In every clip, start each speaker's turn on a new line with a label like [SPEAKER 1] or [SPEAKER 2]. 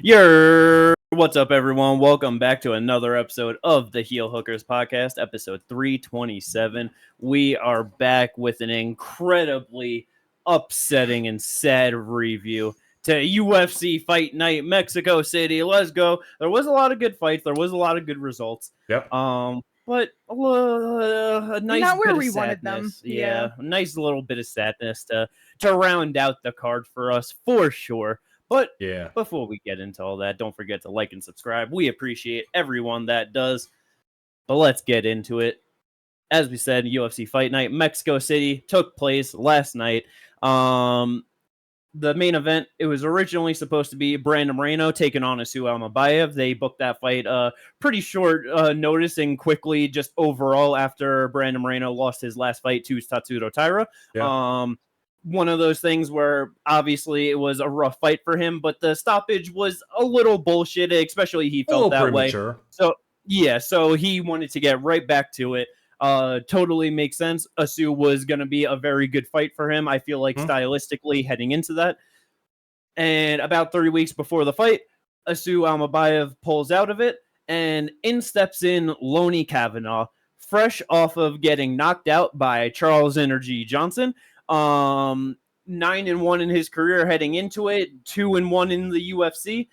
[SPEAKER 1] What's up, everyone? Welcome back to another episode of the Heel Hookers podcast, episode 327. We are back with an incredibly upsetting and sad review to UFC Fight Night, Mexico City. Let's go. There was a lot of good fights. There was a lot of good results.
[SPEAKER 2] Yep.
[SPEAKER 1] But a nice
[SPEAKER 3] Not where
[SPEAKER 1] bit
[SPEAKER 3] we
[SPEAKER 1] of
[SPEAKER 3] wanted
[SPEAKER 1] sadness.
[SPEAKER 3] them.
[SPEAKER 1] Yeah, a nice little bit of sadness to round out the card for us, for sure. But
[SPEAKER 2] yeah,
[SPEAKER 1] before we get into all that, don't forget to like and subscribe. We appreciate everyone that does. But let's get into it. As we said, UFC Fight Night, Mexico City took place last night. The main event, it was originally supposed to be Brandon Moreno taking on Asu Almabayev. They booked that fight pretty short notice and quickly, just overall, after Brandon Moreno lost his last fight to Tatsuro Taira.
[SPEAKER 2] Yeah.
[SPEAKER 1] One of those things where obviously it was a rough fight for him, but the stoppage was a little bullshit, especially he felt that
[SPEAKER 2] premature.
[SPEAKER 1] way. So he wanted to get right back to it. Totally makes sense. Asu was going to be a very good fight for him, I feel like, stylistically heading into that. And about 3 weeks before the fight, Asu Almabayev pulls out of it, and in steps in Lonnie Kavanagh, fresh off of getting knocked out by Charles Energy Johnson. 9-1 in his career heading into it, 2-1 in the UFC.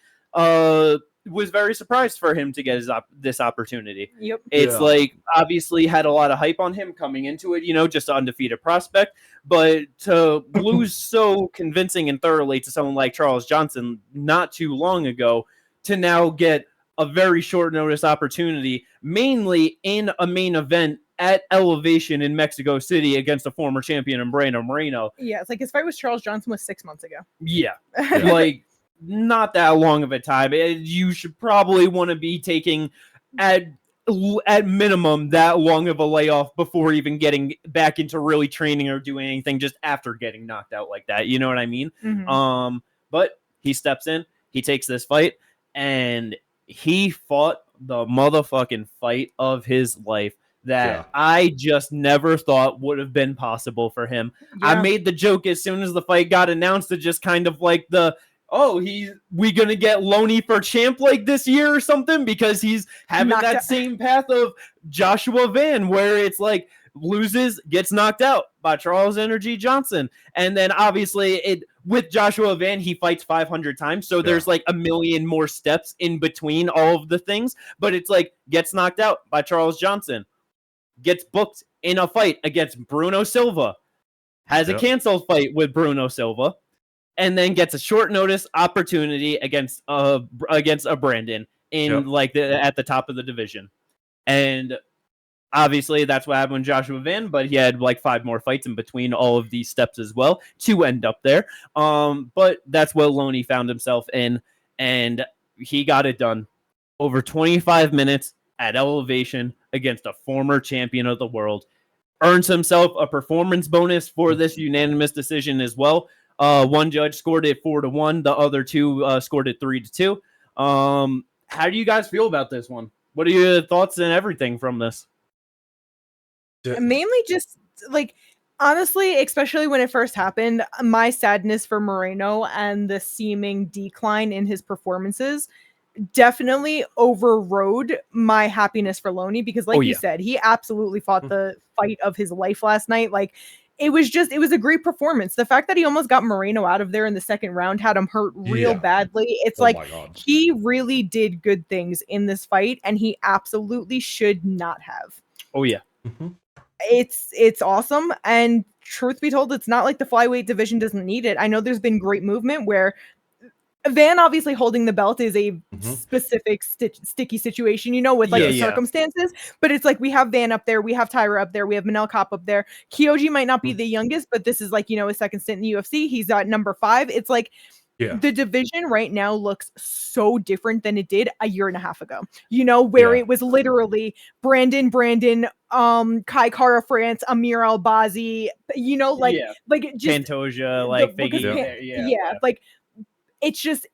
[SPEAKER 1] Was very surprised for him to get this opportunity.
[SPEAKER 3] Yep.
[SPEAKER 1] It's like, obviously had a lot of hype on him coming into it, just an undefeated prospect, but to lose so convincing and thoroughly to someone like Charles Johnson not too long ago, to now get a very short notice opportunity, mainly in a main event at Elevation in Mexico City against a former champion in Brandon Moreno.
[SPEAKER 3] Yeah, it's like his fight with Charles Johnson was 6 months ago.
[SPEAKER 1] Yeah. Like, not that long of a time. You should probably want to be taking at minimum that long of a layoff before even getting back into really training or doing anything, just after getting knocked out like that. You know what I mean?
[SPEAKER 3] Mm-hmm.
[SPEAKER 1] But he steps in, he takes this fight, and he fought the motherfucking fight of his life that I just never thought would have been possible for him. Yeah. I made the joke as soon as the fight got announced, to just kind of like we gonna get Loney for champ like this year or something, because he's having that same path of Joshua Van, where it's like loses, gets knocked out by Charles Energy Johnson. And then obviously with Joshua Van, he fights 500 times. So there's like a million more steps in between all of the things, but it's like gets knocked out by Charles Johnson, gets booked in a fight against Bruno Silva, has a canceled fight with Bruno Silva, and then gets a short notice opportunity against a Brandon in at the top of the division. And obviously that's what happened with Joshua Van, but he had like 5 more fights in between all of these steps as well to end up there. But that's what Loney found himself in, and he got it done. Over 25 minutes at Elevation against a former champion of the world. Earns himself a performance bonus for this unanimous decision as well. One judge scored it 4-1. The other 2 scored it 3-2. How do you guys feel about this one? What are your thoughts and everything from this?
[SPEAKER 3] Mainly just like, honestly, especially when it first happened, my sadness for Moreno and the seeming decline in his performances definitely overrode my happiness for Loney, because like you said, he absolutely fought the fight of his life last night. Like, it was a great performance. The fact that he almost got Moreno out of there in the second round had him hurt real badly. It's he really did good things in this fight, and he absolutely should not have.
[SPEAKER 1] Oh yeah.
[SPEAKER 3] Mm-hmm. It's awesome, and truth be told, it's not like the flyweight division doesn't need it. I know there's been great movement where Van obviously holding the belt is a specific sticky situation, with like the circumstances, but it's like we have Van up there, we have Taira up there, we have Manel Kopp up there. Kyoji might not be the youngest, but this is like, his second stint in the UFC. He's at number 5. It's like the division right now looks so different than it did a year and a half ago, where it was literally Brandon, Kai Kara France, Amir Albazi, like just
[SPEAKER 1] Pantoja, like Figgy,
[SPEAKER 3] like it's just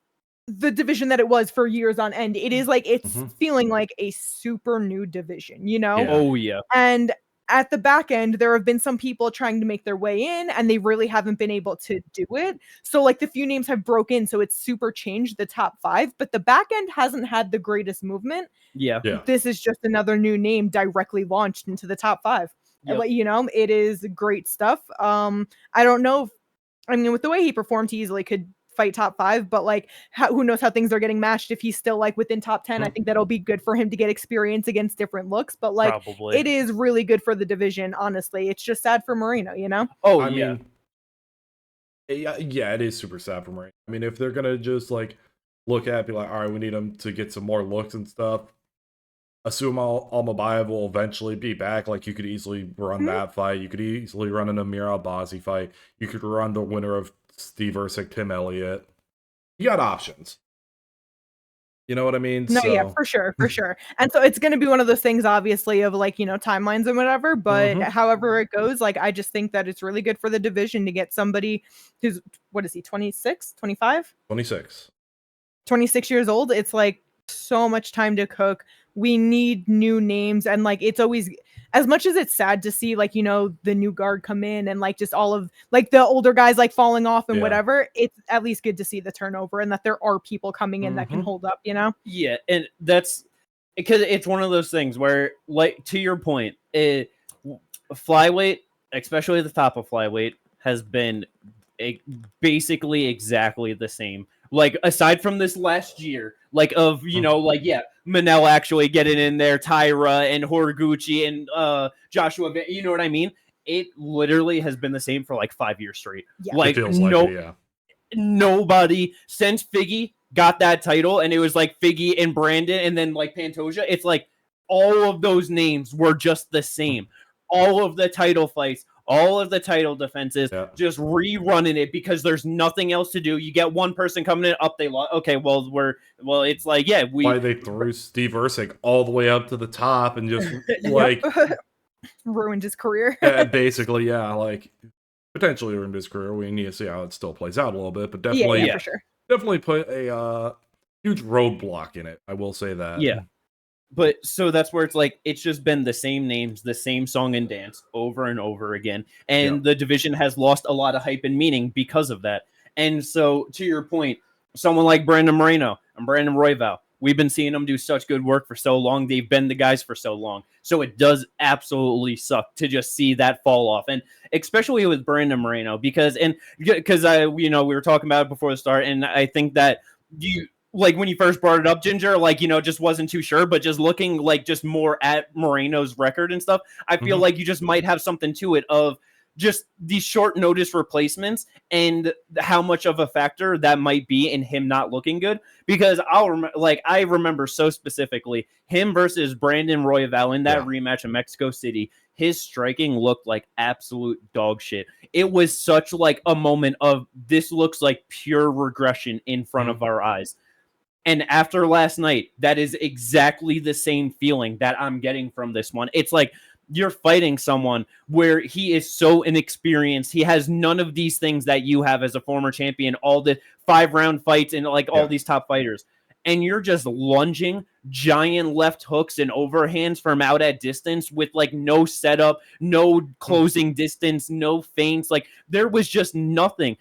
[SPEAKER 3] the division that it was for years on end. It is like, it's feeling like a super new division,
[SPEAKER 1] Oh yeah.
[SPEAKER 3] And at the back end, there have been some people trying to make their way in, and they really haven't been able to do it. So like the few names have broken, so it's super changed the top 5, but the back end hasn't had the greatest movement.
[SPEAKER 1] Yeah.
[SPEAKER 3] This is just another new name directly launched into the top 5.
[SPEAKER 1] Yep.
[SPEAKER 3] You know, it is great stuff. I don't know. I mean, with the way he performed, he easily could fight top 5, but like who knows how things are getting matched. If he's still like within top 10, I think that'll be good for him to get experience against different looks, but like
[SPEAKER 1] Probably.
[SPEAKER 3] it is really good for the division. Honestly, it's just sad for Moreno, you know?
[SPEAKER 2] I mean, it is super sad for Moreno. I mean, if they're gonna just like look at it, be like, all right, we need him to get some more looks and stuff, assume Almabayev will eventually be back. Like, you could easily run that fight. You could easily run an Amir Albazi fight. You could run the winner of Steve Ercik, Tim Elliott. You got options. You know what I mean?
[SPEAKER 3] No, yeah, for sure. And so it's going to be one of those things, obviously, of like, you know, timelines and whatever, but however it goes, like, I just think that it's really good for the division to get somebody who's, what is he, 26, 25? 26 years old. It's like so much time to cook. We need new names, and like it's always, as much as it's sad to see like, you know, the new guard come in and like just all of like the older guys like falling off and whatever, it's at least good to see the turnover and that there are people coming in that can hold up, you know?
[SPEAKER 1] Yeah, and that's because it's one of those things where, like, to your point, flyweight, especially the top of flyweight, has been basically exactly the same. Like, aside from this last year, like, of, you know, like, Manel actually getting in there, Tyra and Horiguchi and Joshua, you know what I mean? It literally has been the same for like 5 years straight.
[SPEAKER 3] Yeah.
[SPEAKER 1] Like, nobody since Figgy got that title, and it was like Figgy and Brandon and then like Pantoja. It's like all of those names were just the same. All of the title fights, all of the title defenses, just rerunning it because there's nothing else to do. You get one person coming in, up they lost. Okay, it's like,
[SPEAKER 2] why they threw Steve Ercik all the way up to the top and just like
[SPEAKER 3] ruined his career.
[SPEAKER 2] Basically, like potentially ruined his career. We need to see how it still plays out a little bit, but definitely,
[SPEAKER 3] for sure.
[SPEAKER 2] Definitely put a huge roadblock in it. I will say that.
[SPEAKER 1] Yeah. But so that's where it's like, it's just been the same names, the same song and dance over and over again. And the division has lost a lot of hype and meaning because of that. And so, to your point, someone like Brandon Moreno and Brandon Royval, we've been seeing them do such good work for so long. They've been the guys for so long. So it does absolutely suck to just see that fall off. And especially with Brandon Moreno, because we were talking about it before the start. And I think that like when you first brought it up, Ginger, like, you know, just wasn't too sure, but just looking like just more at Moreno's record and stuff, I feel like you just might have something to it of just these short notice replacements and how much of a factor that might be in him not looking good. Because I remember so specifically him versus Brandon Royval in that rematch in Mexico City. His striking looked like absolute dog shit. It was such like a moment of, this looks like pure regression in front of our eyes. And after last night, that is exactly the same feeling that I'm getting from this one. It's like you're fighting someone where he is so inexperienced. He has none of these things that you have as a former champion, all the 5-round fights and like all these top fighters. And you're just lunging giant left hooks and overhands from out at distance with like no setup, no closing distance, no feints. Like there was just nothing.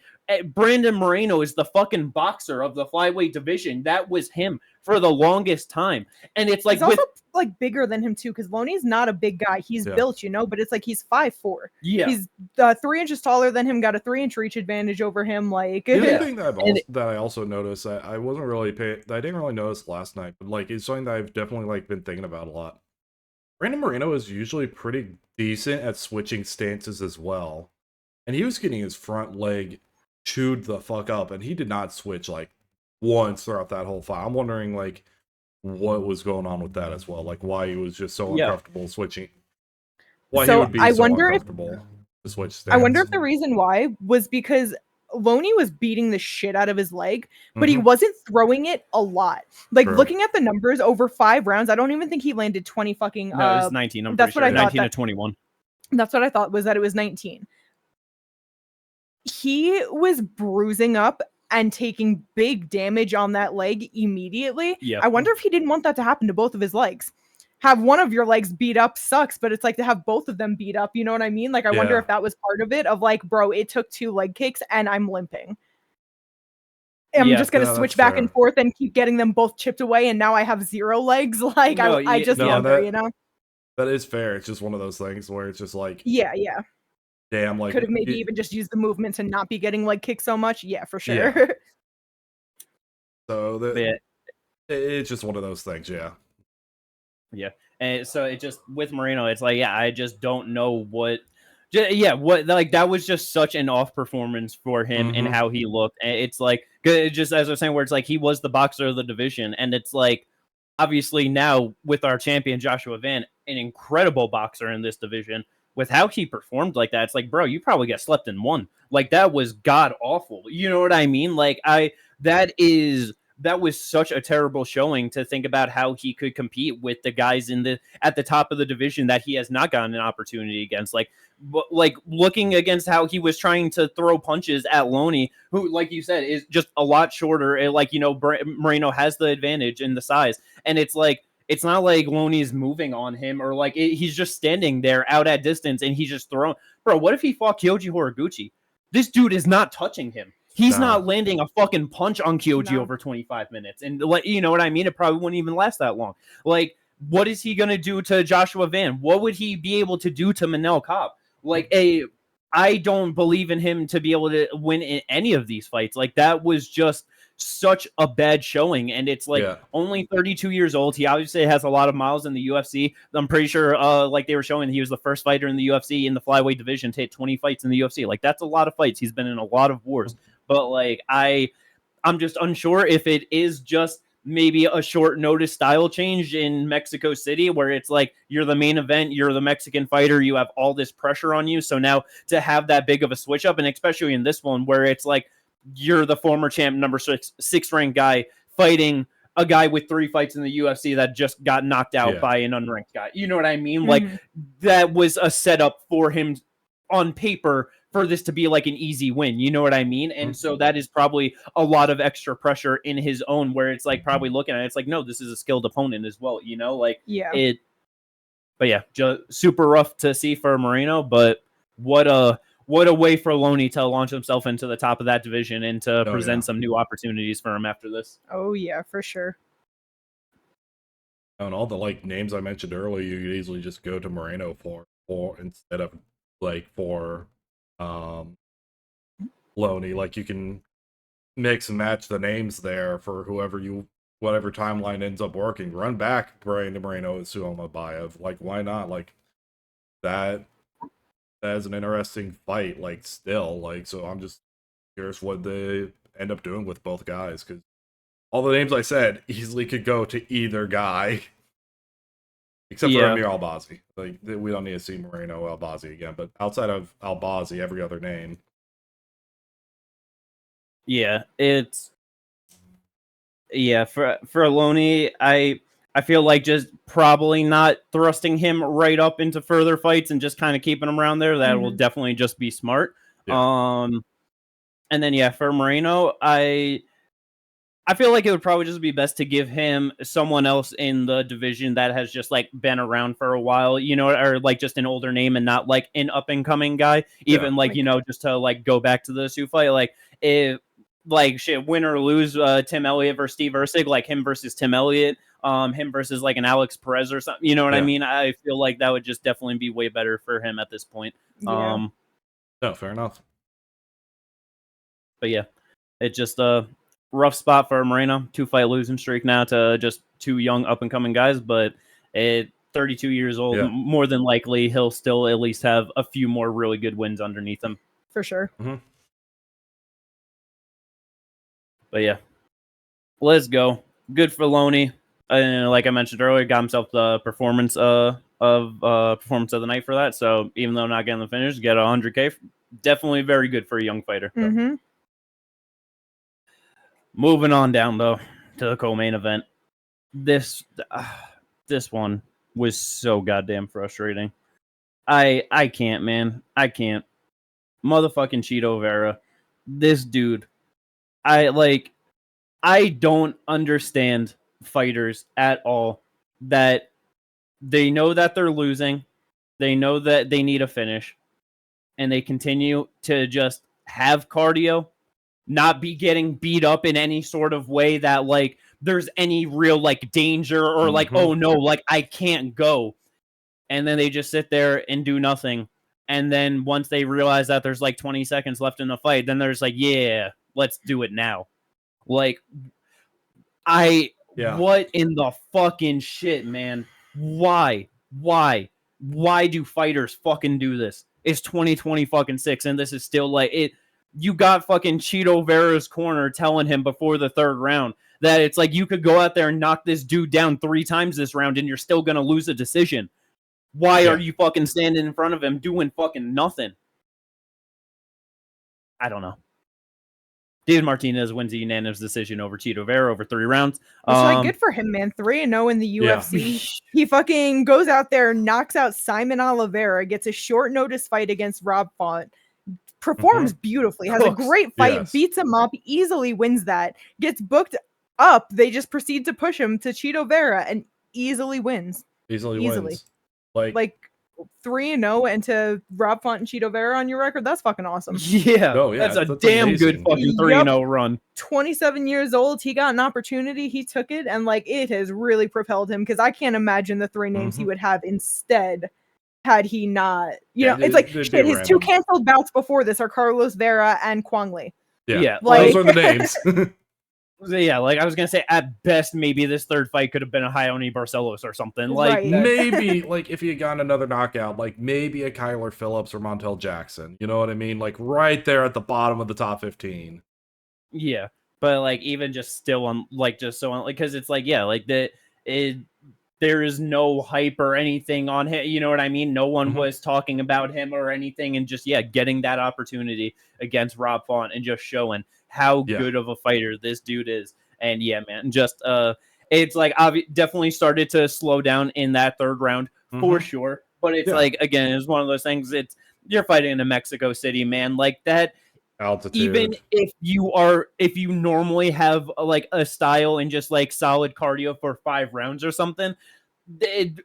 [SPEAKER 1] Brandon Moreno is the fucking boxer of the flyweight division. That was him for the longest time. And it's like,
[SPEAKER 3] he's also like bigger than him too, because Loney's not a big guy. He's built, you know, but it's like he's 5'4".
[SPEAKER 1] Yeah.
[SPEAKER 3] He's 3 inches taller than him, got a 3-inch reach advantage over him. Like
[SPEAKER 2] the other thing that I also noticed that I wasn't really I didn't really notice last night, but like it's something that I've definitely like been thinking about a lot. Brandon Moreno is usually pretty decent at switching stances as well. And he was getting his front leg chewed the fuck up, and he did not switch like once throughout that whole fight. I'm wondering like what was going on with that as well, like why he was just so uncomfortable switching. Why he would be so uncomfortable to switch stance.
[SPEAKER 3] I wonder if the reason why was because Loney was beating the shit out of his leg, but he wasn't throwing it a lot. Like looking at the numbers over 5 rounds, I don't even think he landed 20 fucking.
[SPEAKER 1] No, it was 19. I'm
[SPEAKER 3] that's
[SPEAKER 1] pretty
[SPEAKER 3] what
[SPEAKER 1] sure.
[SPEAKER 3] I thought.
[SPEAKER 1] 19 to 21.
[SPEAKER 3] That's what I thought, was that it was 19. He was bruising up and taking big damage on that leg immediately.
[SPEAKER 1] Yeah.
[SPEAKER 3] I wonder if he didn't want that to happen to both of his legs. have one of your legs beat up sucks, but it's like to have both of them beat up, you know what I mean? Like, I wonder if that was part of it, of like, bro, it took 2 leg kicks and I'm limping. I'm just going to switch back and forth and keep getting them both chipped away, and now I have 0 legs. Like, I just wonder, you know?
[SPEAKER 2] That is fair. It's just one of those things where it's just like...
[SPEAKER 3] Yeah.
[SPEAKER 2] Damn, like...
[SPEAKER 3] Could have maybe even just used the movement to not be getting leg kicked so much. Yeah, for sure. Yeah.
[SPEAKER 2] So, it's just one of those things, yeah.
[SPEAKER 1] Yeah. And so it just, with Moreno, it's like, I just don't know what... like, that was just such an off performance for him and how he looked. And it's like, just as I was saying, where it's like he was the boxer of the division, and it's like, obviously now with our champion Joshua Van, an incredible boxer in this division, with how he performed like that, it's like, bro, you probably got slept in one. Like, that was god awful. You know what I mean? Like, that was such a terrible showing to think about how he could compete with the guys at the top of the division that he has not gotten an opportunity against. Like looking against how he was trying to throw punches at Loney, who, like you said, is just a lot shorter. And like, you know, Moreno has the advantage in the size, and it's like, it's not like Loney's moving on him, or like he's just standing there out at distance and he's just throwing. Bro, what if he fought Kyoji Horiguchi? This dude is not touching him. He's not landing a fucking punch on Kyoji over 25 minutes. And, you know what I mean? It probably wouldn't even last that long. Like, what is he going to do to Joshua Van? What would he be able to do to Manel Cobb? Like, I don't believe in him to be able to win in any of these fights. Like, that was just such a bad showing. And it's like, only 32 years old. He obviously has a lot of miles in the UFC. I'm pretty sure, like they were showing, he was the first fighter in the UFC in the flyweight division to hit 20 fights in the UFC. Like, that's a lot of fights. He's been in a lot of wars. But like, I'm just unsure if it is just maybe a short notice style change in Mexico City, where it's like, you're the main event, you're the Mexican fighter, you have all this pressure on you. So now to have that big of a switch up, and especially in this one where it's like, you're the former champ, number 6 ranked guy fighting a guy with 3 fights in the UFC that just got knocked out by an unranked guy. You know what I mean? Like, that was a setup for him on paper for this to be like an easy win. You know what I mean? And so that is probably a lot of extra pressure in his own, where it's like, probably looking at it, it's like, no, this is a skilled opponent as well, you know? Like, but yeah, just super rough to see for Moreno, but what a way for Loney to launch himself into the top of that division and to present some new opportunities for him after this.
[SPEAKER 3] Oh yeah, for sure.
[SPEAKER 2] And all the like names I mentioned earlier, you could easily just go to Moreno for instead of like for Loney. Like, you can mix and match the names there for whatever timeline ends up working. Run back Brandon Moreno and Suoma Bayev. Like, why not? Like, that is an interesting fight, like, still. Like, so I'm just curious what they end up doing with both guys, because all the names I said easily could go to either guy. Except for Amir Albazi. Like, we don't need to see Moreno Albazi again, but outside of Albazi, every other name.
[SPEAKER 1] Yeah, for Loney, I feel like just probably not thrusting him right up into further fights and just kind of keeping him around there. That will definitely just be smart. And then for Moreno, I feel like it would probably just be best to give him someone else in the division that has just like been around for a while, you know, or like just an older name and not like an up and coming guy. Even like, you know, just to like go back to the Sioux fight, like if like shit, win or lose, Tim Elliott versus Steve Erceg, like him versus Tim Elliott, him versus like an Alex Perez or something. You know what I mean? I feel like that would just definitely be way better for him at this point.
[SPEAKER 2] No, fair enough.
[SPEAKER 1] But yeah, it's just rough spot for Moreno. 2-fight losing streak now to just 2 young up and coming guys, but at 32 years old, more than likely he'll still at least have a few more really good wins underneath him.
[SPEAKER 3] For sure.
[SPEAKER 1] But yeah, let's go. Good for Loney. Like I mentioned earlier, got himself the performance of the night for that. So even though not getting the finish, get 100K. Definitely very good for a young fighter. Moving on down though to the co-main event. This one was so goddamn frustrating. I can't, man. I can't. Motherfucking Chito Vera. This dude. I don't understand fighters at all that They know that they're losing. They know that they need a finish. And they continue to just have cardio, not be getting beat up in any sort of way that, like, there's any real, like, danger or, like, oh, no, like, I can't go. And then they just sit there and do nothing. And then once they realize that there's, like, 20 seconds left in the fight, then there's like, yeah, let's do it now. Like, what in the fucking shit, man? Why do fighters fucking do this? It's 2026 and this is still like it. You got fucking Chito Vera's corner telling him before the third round that it's like you could go out there and knock this dude down 3 times this round and you're still gonna lose a decision. Why are you fucking standing in front of him doing fucking nothing? I don't know. David Martinez wins a unanimous decision over Chito Vera over 3 rounds.
[SPEAKER 3] It's like good for him, man. 3-0 in the UFC. He fucking goes out there, knocks out Simon Oliveira, gets a short notice fight against Rob Font, performs beautifully, has a great fight, beats him up, easily wins that, gets booked up. They just proceed to push him to Chito Vera and easily wins.
[SPEAKER 2] Easily wins.
[SPEAKER 3] Like 3-0 and to Rob Font and Chito Vera on your record, that's fucking awesome.
[SPEAKER 1] Yeah, that's a damn amazing. Good fucking 3-0 run.
[SPEAKER 3] 27 years old, he got an opportunity, he took it, and like it has really propelled him because I can't imagine the 3 names he would have instead had he not. You know, it's like shit. His 2 canceled bouts before this are Carlos Vera and Kwang Lee.
[SPEAKER 2] Yeah, like, those are the names.
[SPEAKER 1] Yeah, like I was gonna say, at best, maybe this third fight could have been a Ione Barcelos or something. Like
[SPEAKER 2] maybe, like if he had gotten another knockout, like maybe a Kyler Phillips or Montel Jackson. You know what I mean? Like right there at the bottom of the top 15.
[SPEAKER 1] Yeah, but like even just still on, like just so on, like because it's like like there is no hype or anything on him. You know what I mean? No one was talking about him or anything, and just getting that opportunity against Rob Font and just showing how good of a fighter this dude is. And man, just it's like definitely started to slow down in that third round for sure. But it's like, again, it's one of those things. It's you're fighting in Mexico City, man. Like that
[SPEAKER 2] altitude.
[SPEAKER 1] Even if you normally have like a style and just like solid cardio for 5 rounds or something,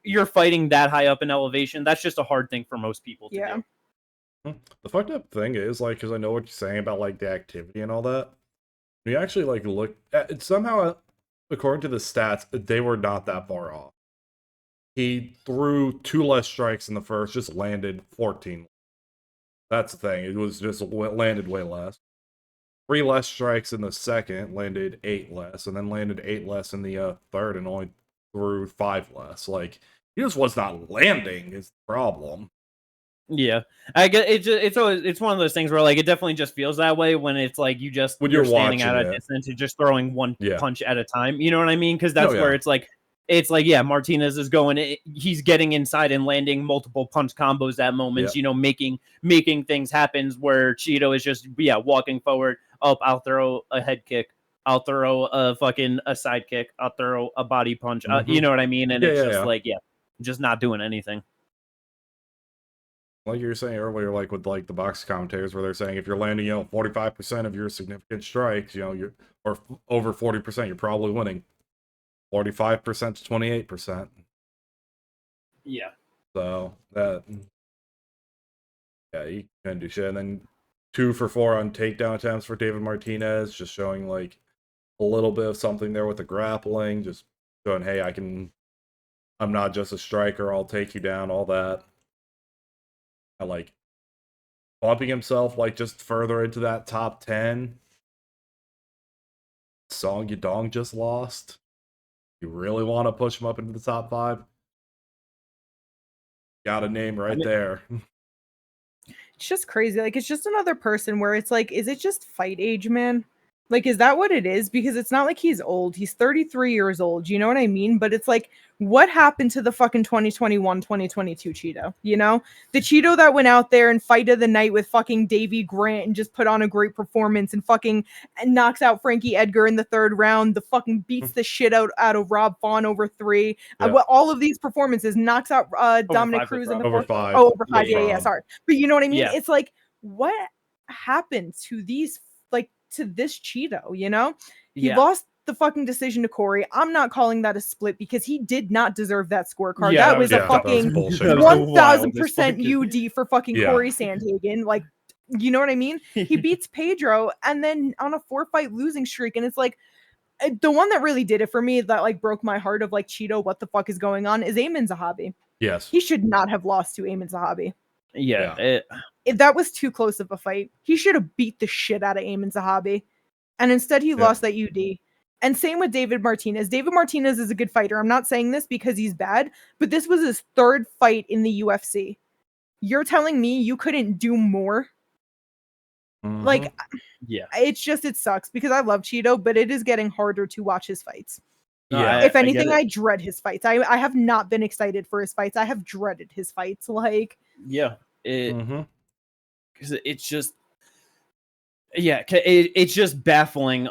[SPEAKER 1] you're fighting that high up in elevation. That's just a hard thing for most people to do.
[SPEAKER 2] The fucked up thing is, like, because I know what you're saying about, like, the activity and all that. When you actually, like, look at it, somehow, according to the stats, they were not that far off. He threw 2 less strikes in the first, just landed 14. That's the thing. It was just landed way less. 3 less strikes in the second, landed 8 less, and then landed 8 less in the third, and only threw 5 less. Like, he just was not landing is the problem.
[SPEAKER 1] Yeah, I get it's one of those things where like it definitely just feels that way when it's like you're standing at a distance and just throwing one punch at a time. You know what I mean? Because that's where it's like Martinez is going. He's getting inside and landing multiple punch combos at moments. You know, making things happen. Where Chito is just walking forward. Oh, I'll throw a head kick. I'll throw a side kick. I'll throw a body punch. You know what I mean? And it's just just not doing anything.
[SPEAKER 2] Like you were saying earlier, like with like the box commentators, where they're saying if you're landing, 45% of your significant strikes, you're or over 40%, you're probably winning. 45% to 28%.
[SPEAKER 1] Yeah.
[SPEAKER 2] So that, you can't do shit. And then 2 for 4 on takedown attempts for David Martinez, just showing like a little bit of something there with the grappling, just showing, hey, I'm not just a striker, I'll take you down, all that. Like bumping himself like just further into that top 10. Song Yadong just lost. You really want to push him up into the top 5? Got a name there.
[SPEAKER 3] It's just crazy. Like it's just another person where it's like, is it just fight age, man? Like, is that what it is? Because it's not like he's old. He's 33 years old. You know what I mean? But it's like, what happened to the fucking 2021, 2022 Chito? You know? The Chito that went out there and fight of the night with fucking Davey Grant and just put on a great performance and fucking knocks out Frankie Edgar in the 3rd round. The fucking beats the shit out of Rob Font over 3. All of these performances knocks out Dominic Cruz in the 4th. Over 5. Yeah, sorry. But you know what I mean? Yeah. It's like, what happened to these, like, to this Chito, you know? He lost the fucking decision to Corey. I'm not calling that a split because he did not deserve that scorecard.
[SPEAKER 1] Yeah,
[SPEAKER 3] that was a fucking 1000% UD for fucking Corey Sandhagen. Like, you know what I mean? He beats Pedro and then on a 4-fight losing streak, and it's like the one that really did it for me, that like broke my heart of like, Chito, what the fuck is going on, is Amin Zahabi.
[SPEAKER 2] Yes.
[SPEAKER 3] He should not have lost to Amin Zahabi.
[SPEAKER 1] Yeah.
[SPEAKER 3] If that was too close of a fight. He should have beat the shit out of Amin Zahabi. And instead he lost that UD. And same with David Martinez. David Martinez is a good fighter. I'm not saying this because he's bad, but this was his 3rd fight in the UFC. You're telling me you couldn't do more?
[SPEAKER 2] Mm-hmm.
[SPEAKER 3] Like,
[SPEAKER 1] yeah,
[SPEAKER 3] it's just, it sucks because I love Chito, but it is getting harder to watch his fights.
[SPEAKER 2] Yeah.
[SPEAKER 3] If anything, I dread his fights. I have not been excited for his fights. I have dreaded his fights. Like,
[SPEAKER 1] yeah, because it's just, it's just baffling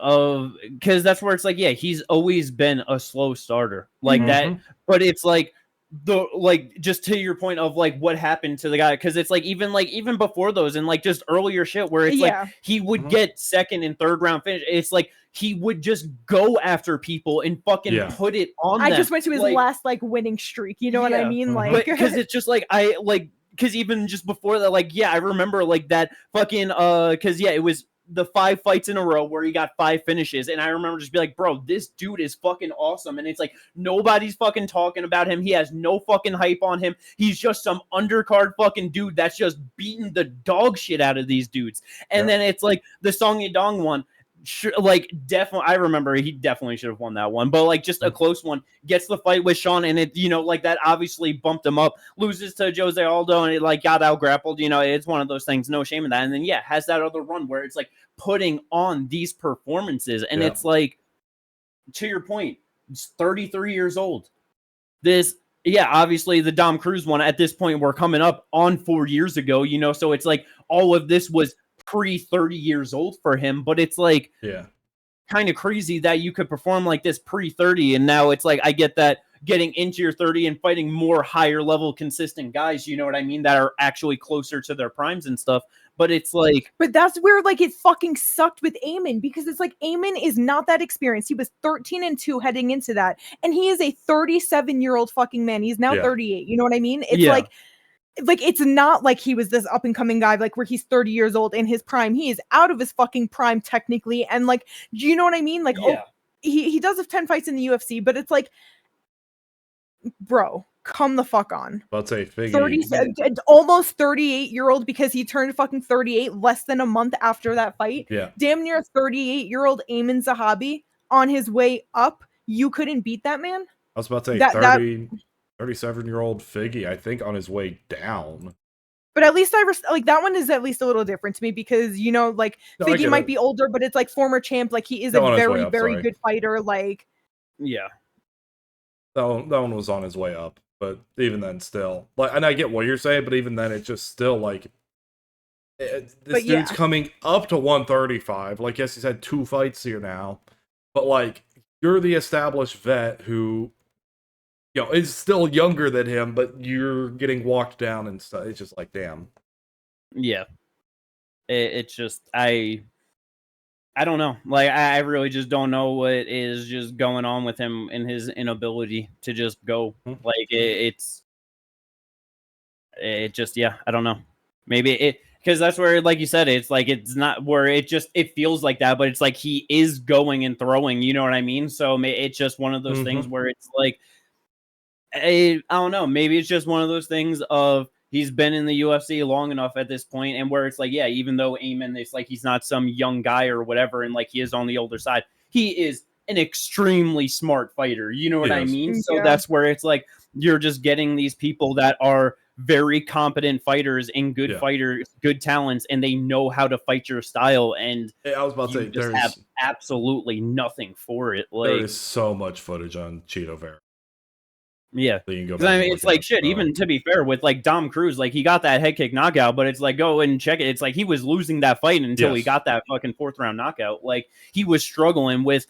[SPEAKER 1] because that's where it's like, he's always been a slow starter like that, but it's like just to your point of like what happened to the guy, because it's like even before those and like just earlier shit where it's like he would get 2nd and 3rd round finish. It's like he would just go after people and fucking put it on them.
[SPEAKER 3] I just went to his last like winning streak, you know what I mean? Like,
[SPEAKER 1] because it's just like because even just before that, like, I remember like that fucking because it was the 5 fights in a row where he got 5 finishes, and I remember just be like, bro, this dude is fucking awesome, and it's like nobody's fucking talking about him. He has no fucking hype on him. He's just some undercard fucking dude that's just beating the dog shit out of these dudes. And then it's like the Song Yadong one. Sure, like definitely, I remember he definitely should have won that one, but like just a close one. Gets the fight with Sean, and it, like that obviously bumped him up. Loses to Jose Aldo, and it like got out grappled. It's one of those things. No shame in that. And then has that other run where it's like putting on these performances, and it's like, to your point, it's 33 years old. This. Obviously the Dom Cruz one at this point we're coming up on 4 years ago. So it's like all of this was pre 30 years old for him, but it's like kind of crazy that you could perform like this pre 30, and now it's like I get that getting into your 30 and fighting more higher level consistent guys, you know what I mean, that are actually closer to their primes and stuff, but it's like,
[SPEAKER 3] but that's where like it fucking sucked with Amin, because it's like Amin is not that experienced. He was 13-2 heading into that, and he is a 37-year-old fucking man. He's now 38, you know what I mean? It's like it's not like he was this up and coming guy, like where he's 30 years old in his prime. He is out of his fucking prime technically. And like, do you know what I mean? Like, he does have 10 fights in the UFC, but it's like, bro, come the fuck on.
[SPEAKER 2] Let's say
[SPEAKER 3] 30, almost 38-year-old, because he turned fucking 38 less than a month after that fight. Damn near 38-year-old Amin Zahabi on his way up. You couldn't beat that man.
[SPEAKER 2] I was about to say 37-year-old Figgy, I think, on his way down.
[SPEAKER 3] But at least like that one is at least a little different to me, because like Figgy might be older, but it's like former champ, like he is a very, very good fighter. Like,
[SPEAKER 2] that one was on his way up, but even then, still, like, and I get what you're saying, but even then, it's just still like this dude's coming up to 135. Like, yes, he's had 2 fights here now, but like you're the established vet who, is still younger than him, but you're getting walked down and stuff. It's just like, damn.
[SPEAKER 1] It's just, I don't know. Like, I really just don't know what is just going on with him and his inability to just go. Like, it just, I don't know. Maybe because that's where, like you said, it's like, it's not where it feels like that, but it's like he is going and throwing, you know what I mean? So it's just one of those things where it's like, I don't know. Maybe it's just one of those things of he's been in the UFC long enough at this point, and where it's like, even though Amin, it's like he's not some young guy or whatever, and like he is on the older side, he is an extremely smart fighter. You know what I mean? So that's where it's like you're just getting these people that are very competent fighters and good fighters, good talents, and they know how to fight your style. And
[SPEAKER 2] I was about to say,
[SPEAKER 1] just have absolutely nothing for it. Like,
[SPEAKER 2] there is so much footage on Chito Vera.
[SPEAKER 1] I mean, it's like shit. Even to be fair, with like Dom Cruz, like he got that head kick knockout, but it's like, go and check it. It's like he was losing that fight until he got that fucking 4th round knockout. Like he was struggling with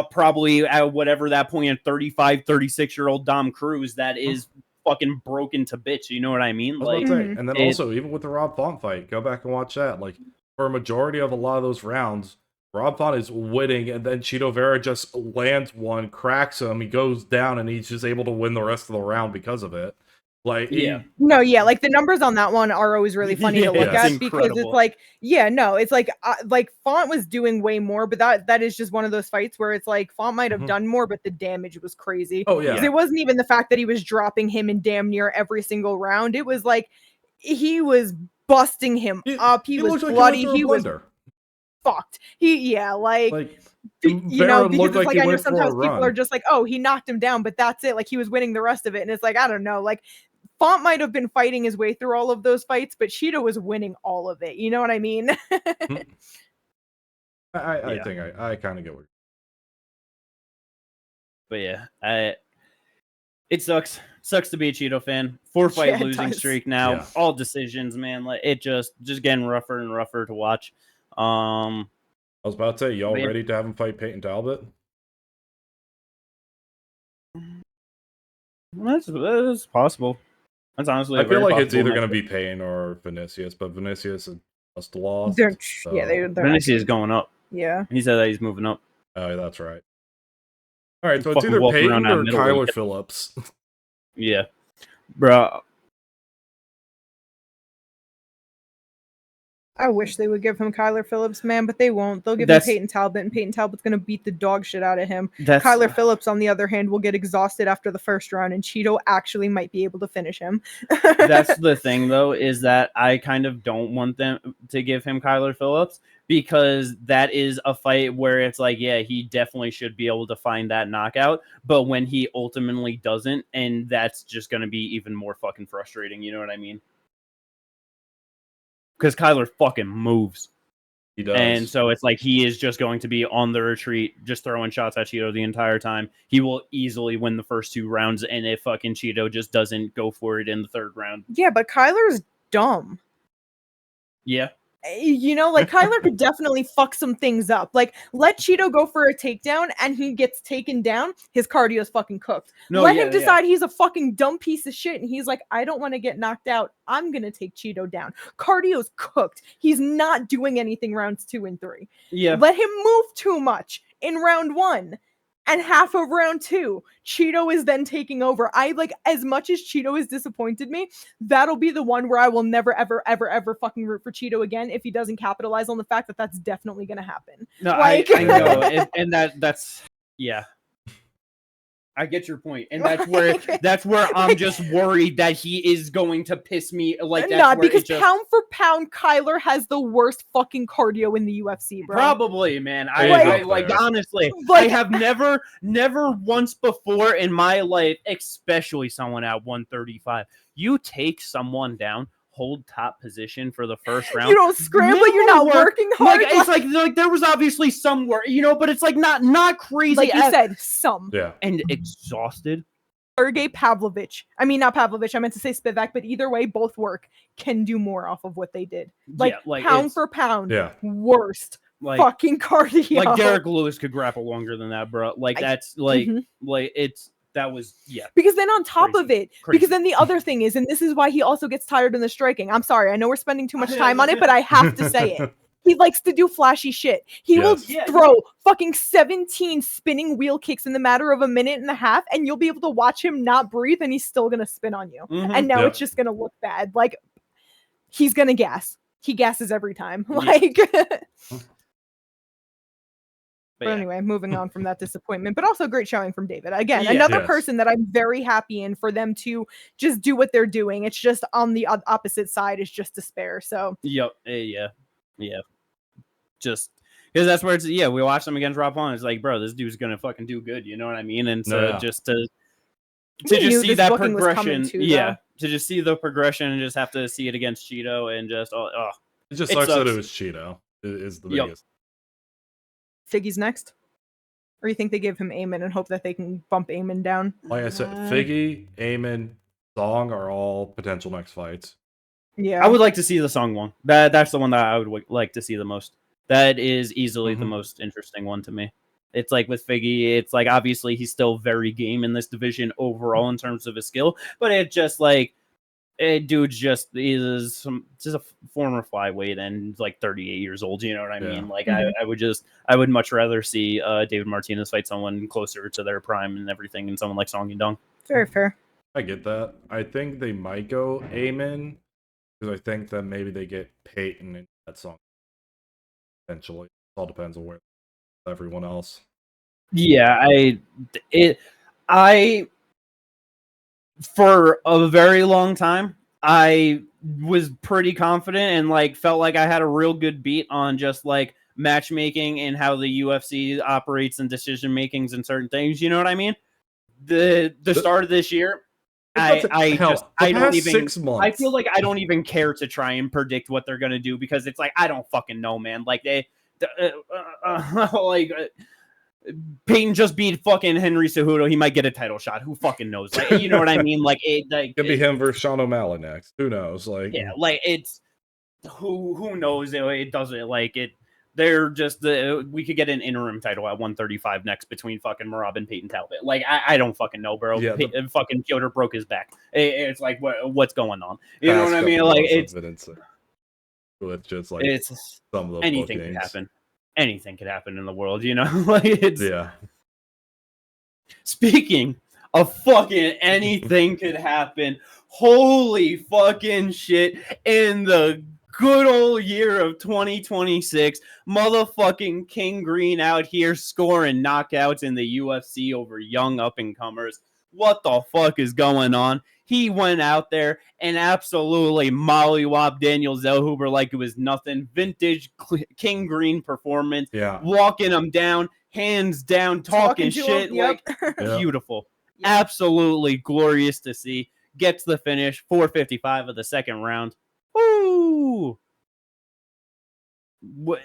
[SPEAKER 1] probably at whatever that point, 35, 36-year-old Dom Cruz that is fucking broken to bits. You know what I mean? Like,
[SPEAKER 2] and then also even with the Rob Font fight, go back and watch that. Like for a majority of a lot of those rounds, Rob Font is winning, and then Chito Vera just lands one, cracks him, he goes down, and he's just able to win the rest of the round because of it. Like,
[SPEAKER 1] Yeah.
[SPEAKER 3] Like the numbers on that one are always really funny to look at because it's like, it's like Font was doing way more, but that is just one of those fights where it's like Font might have done more, but the damage was crazy.
[SPEAKER 2] Oh yeah.
[SPEAKER 3] It wasn't even the fact that he was dropping him in damn near every single round. It was like he was busting him up. He was bloody. He was fucked. Because it's like I know sometimes people are just like, oh, he knocked him down, but that's it. Like he was winning the rest of it, and it's like I don't know, like. Font might have been fighting his way through all of those fights, but Chito was winning all of it. You know what I mean?
[SPEAKER 2] I think I kind of get what.
[SPEAKER 1] But yeah, it sucks. Sucks to be a Chito fan. 4-fight losing streak now. Yeah. All decisions, man. Like it just getting rougher and rougher to watch.
[SPEAKER 2] I was about to say, y'all ready to have him fight Peyton Talbot?
[SPEAKER 1] That's possible. That's honestly.
[SPEAKER 2] I feel like it's either going to be Payne or Vinicius, but Vinicius is just lost.
[SPEAKER 1] Vinicius is going up.
[SPEAKER 3] Yeah.
[SPEAKER 1] He said that he's moving up.
[SPEAKER 2] Oh, that's right. All right, so it's either Payne or Kyler Phillips.
[SPEAKER 1] Yeah. Bro.
[SPEAKER 3] I wish they would give him Kyler Phillips, man, but they won't. They'll give him Peyton Talbot, and Peyton Talbot's going to beat the dog shit out of him. Kyler Phillips, on the other hand, will get exhausted after the first round, and Chito actually might be able to finish him.
[SPEAKER 1] That's the thing, though, is that I kind of don't want them to give him Kyler Phillips because that is a fight where it's like, yeah, he definitely should be able to find that knockout, but when he ultimately doesn't, and that's just going to be even more fucking frustrating, you know what I mean? Because Kyler fucking moves.
[SPEAKER 2] He does.
[SPEAKER 1] And so it's like he is just going to be on the retreat, just throwing shots at Chito the entire time. He will easily win the first 2 rounds, and if fucking Chito just doesn't go for it in the 3rd round.
[SPEAKER 3] Yeah, but Kyler's dumb.
[SPEAKER 1] Yeah.
[SPEAKER 3] You know, like Kyler could definitely fuck some things up. Like, let Chito go for a takedown and he gets taken down. His cardio's fucking cooked. Let him decide he's a fucking dumb piece of shit. And he's like, I don't want to get knocked out. I'm going to take Chito down. Cardio's cooked. He's not doing anything rounds 2 and 3.
[SPEAKER 1] Yeah.
[SPEAKER 3] Let him move too much in round 1. And half of round 2, Chito is then taking over. As much as Chito has disappointed me, that'll be the one where I will never, ever, ever, ever fucking root for Chito again if he doesn't capitalize on the fact that that's definitely going to happen.
[SPEAKER 1] No, I know. and that's, yeah. I get your point, and that's where I'm just worried that he is going to piss me like that.
[SPEAKER 3] Not because pound for pound, Kyler has the worst fucking cardio in the UFC, bro.
[SPEAKER 1] Probably, man. I honestly, I have never once before in my life, especially someone at 135, you take someone down, hold top position for the first round.
[SPEAKER 3] You don't scramble. You're not working hard.
[SPEAKER 1] It's like there was obviously some work, but it's like not crazy.
[SPEAKER 3] Like you said, some.
[SPEAKER 2] Yeah.
[SPEAKER 1] And exhausted.
[SPEAKER 3] Sergey Pavlovich. I mean, not Pavlovich. I meant to say Spivak, but either way, both work. Can do more off of what they did. Like pound for pound.
[SPEAKER 2] Yeah.
[SPEAKER 3] Worst. Fucking cardio.
[SPEAKER 1] Like Derek Lewis could grapple longer than that, bro. That was
[SPEAKER 3] because then on top of it, because then the other thing is, and this is why he also gets tired in the striking. I'm sorry, I know we're spending too much time on it, but I have to say it. He likes to do flashy shit. He will throw fucking 17 spinning wheel kicks in the matter of a minute and a half, and you'll be able to watch him not breathe, and he's still gonna spin on you. And now it's just gonna look bad. Like he's gonna gas. He gasses every time. But anyway, moving on from that disappointment, but also great showing from David. Again, another person that I'm very happy in for them to just do what they're doing. It's just on the opposite side is just despair. So
[SPEAKER 1] yeah. Just because that's where it's we watched him against Rob Font. It's like, bro, this dude's gonna fucking do good. You know what I mean? And so just to just see that progression, to just see the progression and just have to see it against Chito and just
[SPEAKER 2] it just sucks that it was Chito. Is the biggest.
[SPEAKER 3] Figgy's next? Or you think they give him Eamon and hope that they can bump Eamon down?
[SPEAKER 2] Like I said, Figgy, Eamon, Song are all potential next fights.
[SPEAKER 3] Yeah.
[SPEAKER 1] I would like to see the Song one. That's the one that I would like to see the most. That is easily the most interesting one to me. It's like with Figgy, it's like obviously he's still very game in this division overall in terms of his skill, but it just like dude's just a former flyweight and like 38 years old. You know what I mean? Like I would much rather see David Martinez fight someone closer to their prime and everything, and someone like Song Yadong.
[SPEAKER 3] Very fair.
[SPEAKER 2] I get that. I think they might go Amen because I think that maybe they get Peyton in that song eventually. It all depends on where everyone else.
[SPEAKER 1] Yeah, I for a very long time I was pretty confident and like felt like I had a real good beat on just like matchmaking and how the UFC operates and decision makings and certain things. You know what I mean? The start of this year, I don't even
[SPEAKER 2] 6 months.
[SPEAKER 1] I feel like I don't even care to try and predict what they're gonna do because it's like I don't fucking know, man. Like Peyton just beat fucking Henry Cejudo. He might get a title shot. Who fucking knows? Like, you know what I mean? Like,
[SPEAKER 2] could be him versus Sean O'Malley next. Who knows? Like,
[SPEAKER 1] yeah, like it's who knows? It doesn't like it. They're just we could get an interim title at 135 next between fucking Merab and Peyton Talbot. Like, I don't fucking know, bro.
[SPEAKER 2] Yeah,
[SPEAKER 1] fucking Piotr broke his back. It's like what's going on? You know what I mean? Like, it's
[SPEAKER 2] just like
[SPEAKER 1] it's
[SPEAKER 2] some of those
[SPEAKER 1] anything
[SPEAKER 2] bookings.
[SPEAKER 1] could happen. Anything could happen in the world, you know? Like, it's Speaking of fucking anything could happen, holy fucking shit, in the good old year of 2026, motherfucking King Green out here scoring knockouts in the UFC over young up-and-comers. What the fuck is going on? He went out there and absolutely mollywopped Daniel Zellhuber like it was nothing. Vintage King Green performance.
[SPEAKER 2] Yeah.
[SPEAKER 1] Walking him down, hands down, talking shit. Like, beautiful. Yep. Absolutely glorious to see. Gets the finish, 4:55 of the second round. Woo! What?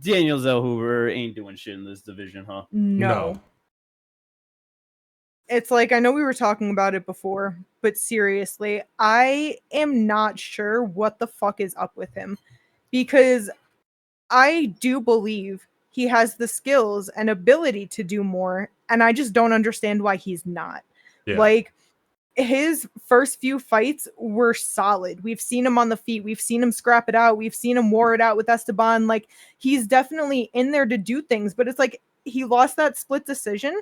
[SPEAKER 1] Daniel Zellhuber ain't doing shit in this division, huh?
[SPEAKER 3] No. It's like, I know we were talking about it before, but seriously, I am not sure what the fuck is up with him, because I do believe he has the skills and ability to do more, and I just don't understand why he's not. Yeah. Like, his first few fights were solid. We've seen him on the feet. We've seen him scrap it out. We've seen him war it out with Esteban. Like, he's definitely in there to do things, but it's like he lost that split decision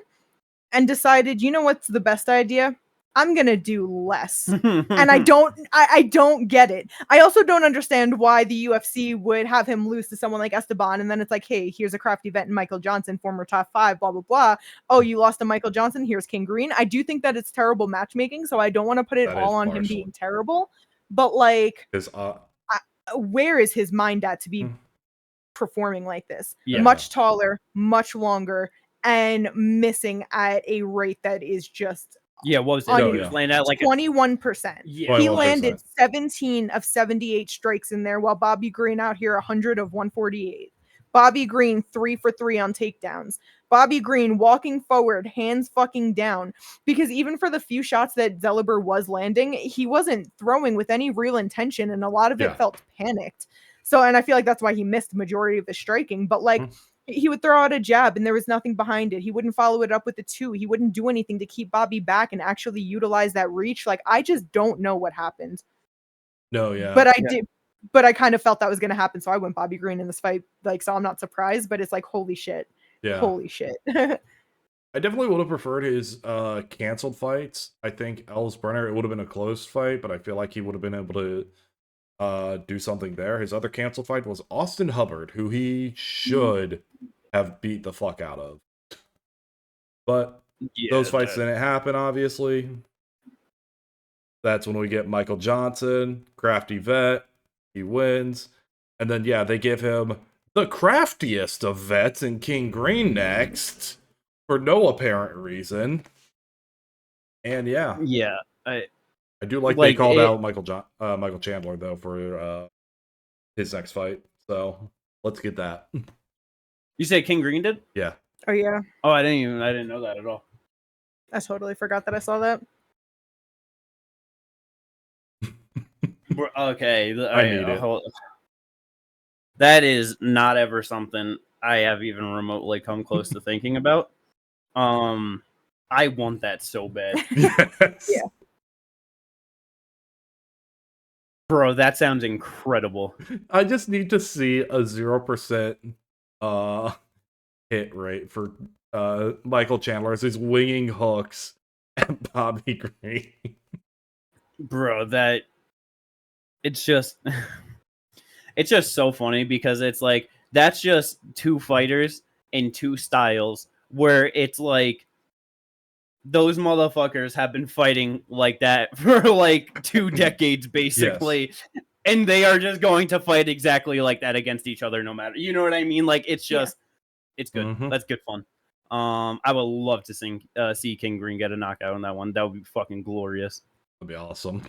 [SPEAKER 3] and decided, you know what's the best idea? I'm going to do less. And I don't get it. I also don't understand why the UFC would have him lose to someone like Esteban. And then it's like, hey, here's a crafty vet in Michael Johnson, former top 5, blah, blah, blah. Oh, you lost to Michael Johnson. Here's King Green. I do think that it's terrible matchmaking. So I don't want to put it all on him being terrible. But like, where is his mind at to be performing like this? Yeah. Much taller, much longer, and missing at a rate that is just
[SPEAKER 1] what was it? He was landing at like
[SPEAKER 3] 21%. Yeah. He landed 17 of 78 strikes in there, while Bobby Green out here 100 of 148. Bobby Green 3 for 3 on takedowns. Bobby Green walking forward, hands fucking down, because even for the few shots that Zellhuber was landing, he wasn't throwing with any real intention, and a lot of it felt panicked. So, and I feel like that's why he missed the majority of the striking, but like, he would throw out a jab and there was nothing behind it. He wouldn't follow it up with a 2. He wouldn't do anything to keep Bobby back and actually utilize that reach. Like, I just don't know what happened.
[SPEAKER 2] No, yeah.
[SPEAKER 3] But but I kind of felt that was going to happen. So I went Bobby Green in this fight. Like, so I'm not surprised, but it's like, holy shit. Yeah. Holy shit.
[SPEAKER 2] I definitely would have preferred his canceled fights. I think Ellis Brenner, it would have been a close fight, but I feel like he would have been able to do something there. His other canceled fight was Austin Hubbard, who he should have beat the fuck out of. But those fights didn't happen, obviously. That's when we get Michael Johnson, crafty vet. He wins. And then, they give him the craftiest of vets in King Green next for no apparent reason. And I do like they called out Michael Chandler, though, for his next fight. So let's get that.
[SPEAKER 1] You say King Green did?
[SPEAKER 2] Yeah.
[SPEAKER 3] Oh, yeah.
[SPEAKER 1] Oh, I didn't know that at all.
[SPEAKER 3] I totally forgot that I saw that.
[SPEAKER 1] Okay.
[SPEAKER 2] I need it.
[SPEAKER 1] That is not ever something I have even remotely come close to thinking about. I want that so bad.
[SPEAKER 2] Yes.
[SPEAKER 3] Yeah.
[SPEAKER 1] Bro, that sounds incredible.
[SPEAKER 2] I just need to see a 0% hit rate for Michael Chandler as he's winging hooks at Bobby Green.
[SPEAKER 1] Bro, it's just it's just so funny because it's like that's just two fighters in two styles where it's like those motherfuckers have been fighting like that for like 2 decades basically. Yes. And they are just going to fight exactly like that against each other no matter. You know what I mean? Like it's just it's good. Mm-hmm. That's good fun. I would love to see King Green get a knockout on that one. That would be fucking glorious.
[SPEAKER 2] That'd be awesome.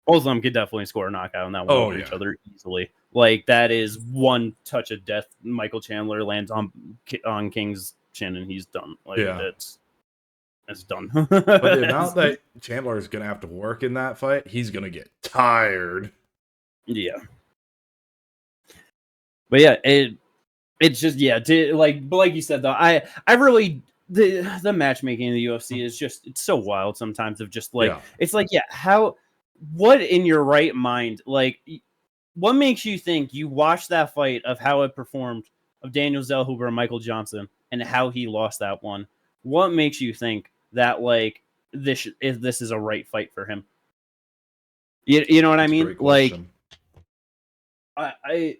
[SPEAKER 1] Both of them could definitely score a knockout on that one over each other easily. Like that is one touch of death. Michael Chandler lands on King's chin and he's done. Like it's done.
[SPEAKER 2] But the amount that Chandler is gonna have to work in that fight, he's gonna get tired.
[SPEAKER 1] Yeah. But yeah, it's just but like you said though, I really the matchmaking in the UFC is just it's so wild sometimes of just like it's like what in your right mind, like what makes you think you watched that fight of how it performed of Daniel Zellhuber and Michael Johnson and how he lost that one? What makes you think that like this is a right fight for him? You know what I mean? Like I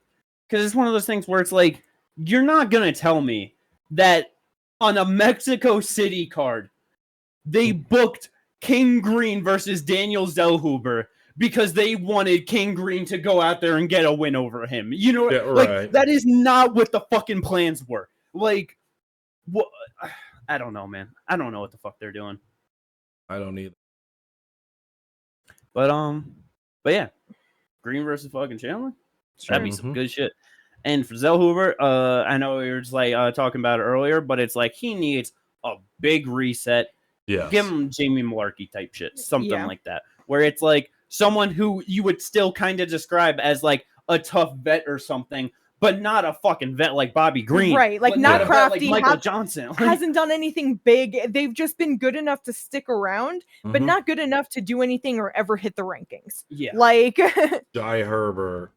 [SPEAKER 1] because it's one of those things where it's like you're not gonna tell me that on a Mexico City card they booked King Green versus Daniel Zellhuber because they wanted King Green to go out there and get a win over him. You know, like that is not what the fucking plans were. Like, what? I don't know, man. I don't know what the fuck they're doing.
[SPEAKER 2] I don't either.
[SPEAKER 1] But yeah, Green versus fucking Chandler. Sure. That'd be some good shit. And for Zellhuber, I know we were just like talking about it earlier, but it's like he needs a big reset.
[SPEAKER 2] Yeah,
[SPEAKER 1] give him Jamie Malarkey type shit, something like that, where it's like someone who you would still kind of describe as like a tough vet or something, but not a fucking vet like Bobby Green,
[SPEAKER 3] right? Like not crafty.
[SPEAKER 1] Like Michael Johnson
[SPEAKER 3] hasn't done anything big. They've just been good enough to stick around, but not good enough to do anything or ever hit the rankings.
[SPEAKER 1] Yeah,
[SPEAKER 3] like
[SPEAKER 2] Jai Herbert.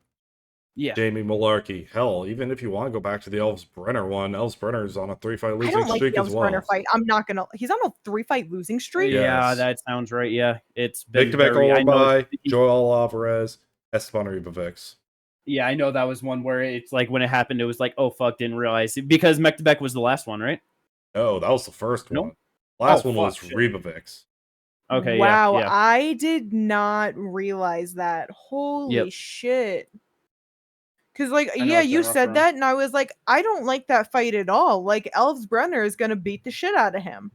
[SPEAKER 2] Yeah, Jamie Malarkey. Hell, even if you want to go back to the Elves Brenner one, Elves Brenner's on a 3-fight losing streak as well. Brenner
[SPEAKER 3] fight. I'm not gonna. He's on a 3-fight losing streak.
[SPEAKER 1] Yeah, that sounds right. Yeah, it's
[SPEAKER 2] Back-to-back by Joel Alvarez, Esteban Ribovics.
[SPEAKER 1] Yeah, I know that was one where it's like when it happened, it was like, oh fuck, didn't realize because Mektebec was the last one, right?
[SPEAKER 2] No, that was the first one. Last one was Ribovics.
[SPEAKER 1] Okay.
[SPEAKER 3] Wow,
[SPEAKER 1] yeah.
[SPEAKER 3] I did not realize that. Holy shit. Because, like, you said that, and I was like, I don't like that fight at all. Like, Elves Brenner is going to beat the shit out of him.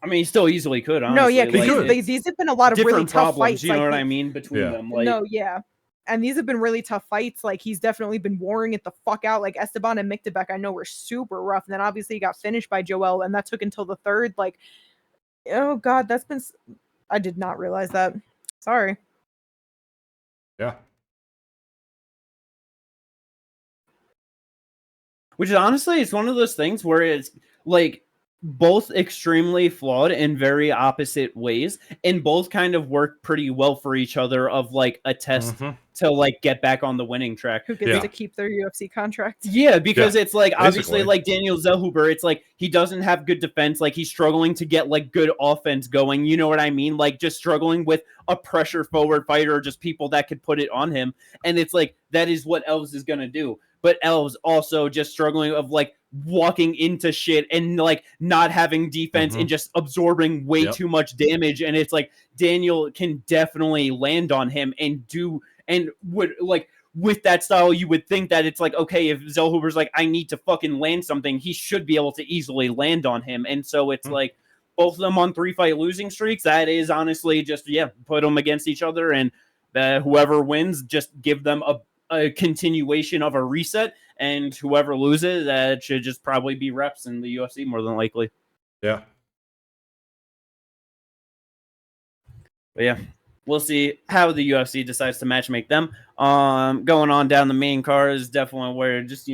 [SPEAKER 1] I mean, he still easily could, honestly.
[SPEAKER 3] No, yeah, because these have been a lot of really tough fights.
[SPEAKER 1] You know what I mean? Between them. Like,
[SPEAKER 3] no, yeah. And these have been really tough fights. Like, he's definitely been warring it the fuck out. Like, Esteban and Mektebec, I know, were super rough. And then, obviously, he got finished by Joel, and that took until the third. Like, oh, God, that's been... I did not realize that. Sorry.
[SPEAKER 2] Yeah.
[SPEAKER 1] Which is honestly, it's one of those things where it's like both extremely flawed in very opposite ways, and both kind of work pretty well for each other of like a test to like get back on the winning track.
[SPEAKER 3] Who gets to keep their UFC contract?
[SPEAKER 1] Yeah, because it's like obviously like Daniel Zellhuber, it's like he doesn't have good defense, like he's struggling to get like good offense going. You know what I mean? Like just struggling with a pressure forward fighter, or just people that could put it on him. And it's like that is what Elves is gonna do. But Elves also just struggling of like walking into shit and like not having defense and just absorbing way too much damage. And it's like Daniel can definitely land on him and would like with that style, you would think that it's like, okay, if Zellhuber's like, I need to fucking land something, he should be able to easily land on him. And so it's like both of them on 3-fight losing streaks. That is honestly just, put them against each other, and whoever wins, just give them a continuation of a reset, and whoever loses, that should just probably be reps in the UFC more than likely.
[SPEAKER 2] Yeah.
[SPEAKER 1] But yeah, we'll see how the UFC decides to matchmake them. Going on down the main card is definitely where it just,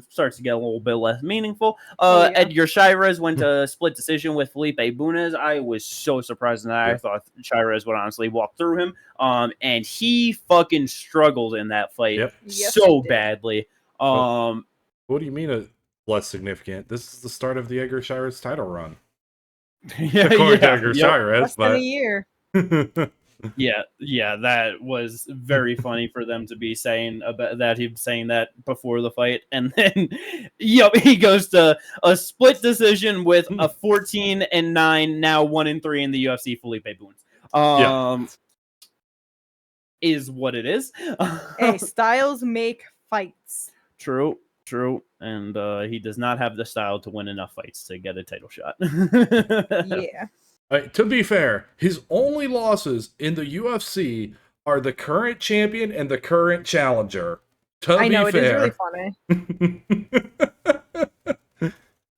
[SPEAKER 1] starts to get a little bit less meaningful. Edgar Chairez went to a split decision with Felipe Bunez. I was so surprised in that. I thought Chairez would honestly walk through him. And he fucking struggled in that fight so badly.
[SPEAKER 2] What do you mean less significant? This is the start of the Edgar Chairez title run. According to Edgar Chairez,
[SPEAKER 3] less than a year.
[SPEAKER 1] Yeah, that was very funny for them to be saying about that. He was saying that before the fight, and then he goes to a split decision with a 14-9, now 1-3 in the UFC. Felipe Bunez, is what it is.
[SPEAKER 3] Hey, styles make fights.
[SPEAKER 1] True, and he does not have the style to win enough fights to get a title shot.
[SPEAKER 3] Yeah.
[SPEAKER 2] To be fair, his only losses in the UFC are the current champion and the current challenger. I know,
[SPEAKER 3] it is really funny.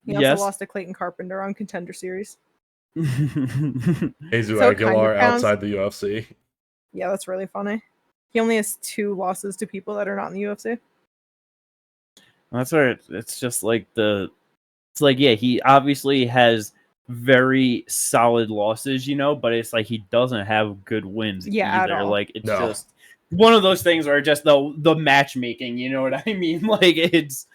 [SPEAKER 3] He also lost to Clayton Carpenter on Contender Series.
[SPEAKER 2] Jesus Aguilar outside the UFC.
[SPEAKER 3] Yeah, that's really funny. He only has 2 losses to people that are not in the UFC.
[SPEAKER 1] That's right. It's just like he obviously has very solid losses, but it's like he doesn't have good wins either.
[SPEAKER 3] At all.
[SPEAKER 1] Like it's just one of those things where just the matchmaking, you know what I mean? Like it's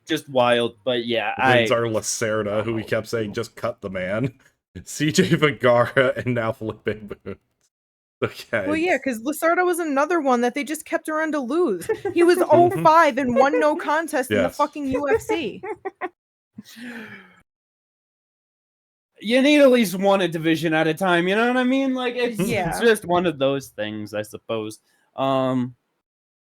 [SPEAKER 1] just wild. But yeah,
[SPEAKER 2] wins are Lacerda, who we kept saying just cut the man. CJ Vergara and now Felipe Bunez. Okay.
[SPEAKER 3] Well, yeah, because Lacerda was another one that they just kept around to lose. He was 0-5 and won no contest in the fucking UFC.
[SPEAKER 1] You need at least one a division at a time, you know what I mean? Like it's just one of those things, I suppose.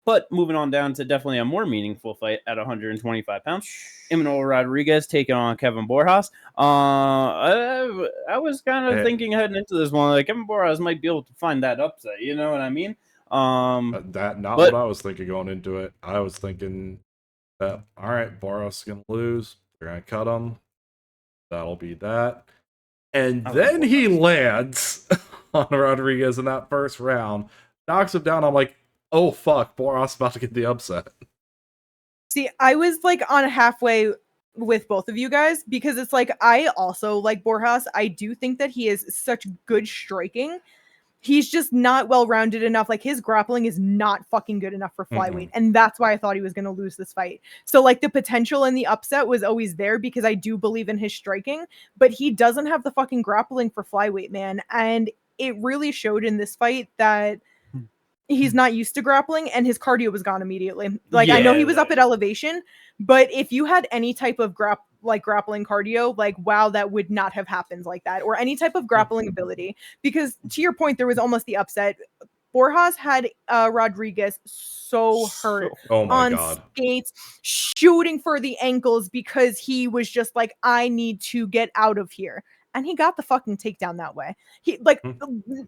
[SPEAKER 1] But moving on down to definitely a more meaningful fight at 125 pounds. Imanol Rodriguez taking on Kevin Borjas. I was kind of thinking heading into this one, like Kevin Borjas might be able to find that upset, you know what I mean?
[SPEAKER 2] What I was thinking going into it. I was thinking that, all right, Borjas is going to lose. They're going to cut him. That'll be that. And then he lands on Rodriguez in that first round, knocks him down. I'm like, oh, fuck, Borjas about to get the upset.
[SPEAKER 3] See, I was like on halfway with both of you guys because it's like I also like Borjas. I do think that he is such good striking. He's just not well-rounded enough. Like his grappling is not fucking good enough for flyweight. And that's why I thought he was going to lose this fight. So like the potential in the upset was always there because I do believe in his striking, but he doesn't have the fucking grappling for flyweight, man. And it really showed in this fight that he's not used to grappling and his cardio was gone immediately. Like I know he was up at elevation, but if you had any type of grappling cardio, like wow, that would not have happened like that, or any type of grappling ability. Because to your point, there was almost the upset. Borjas had Rodriguez so hurt on skates, shooting for the ankles because he was just like, I need to get out of here. And he got the fucking takedown that way. He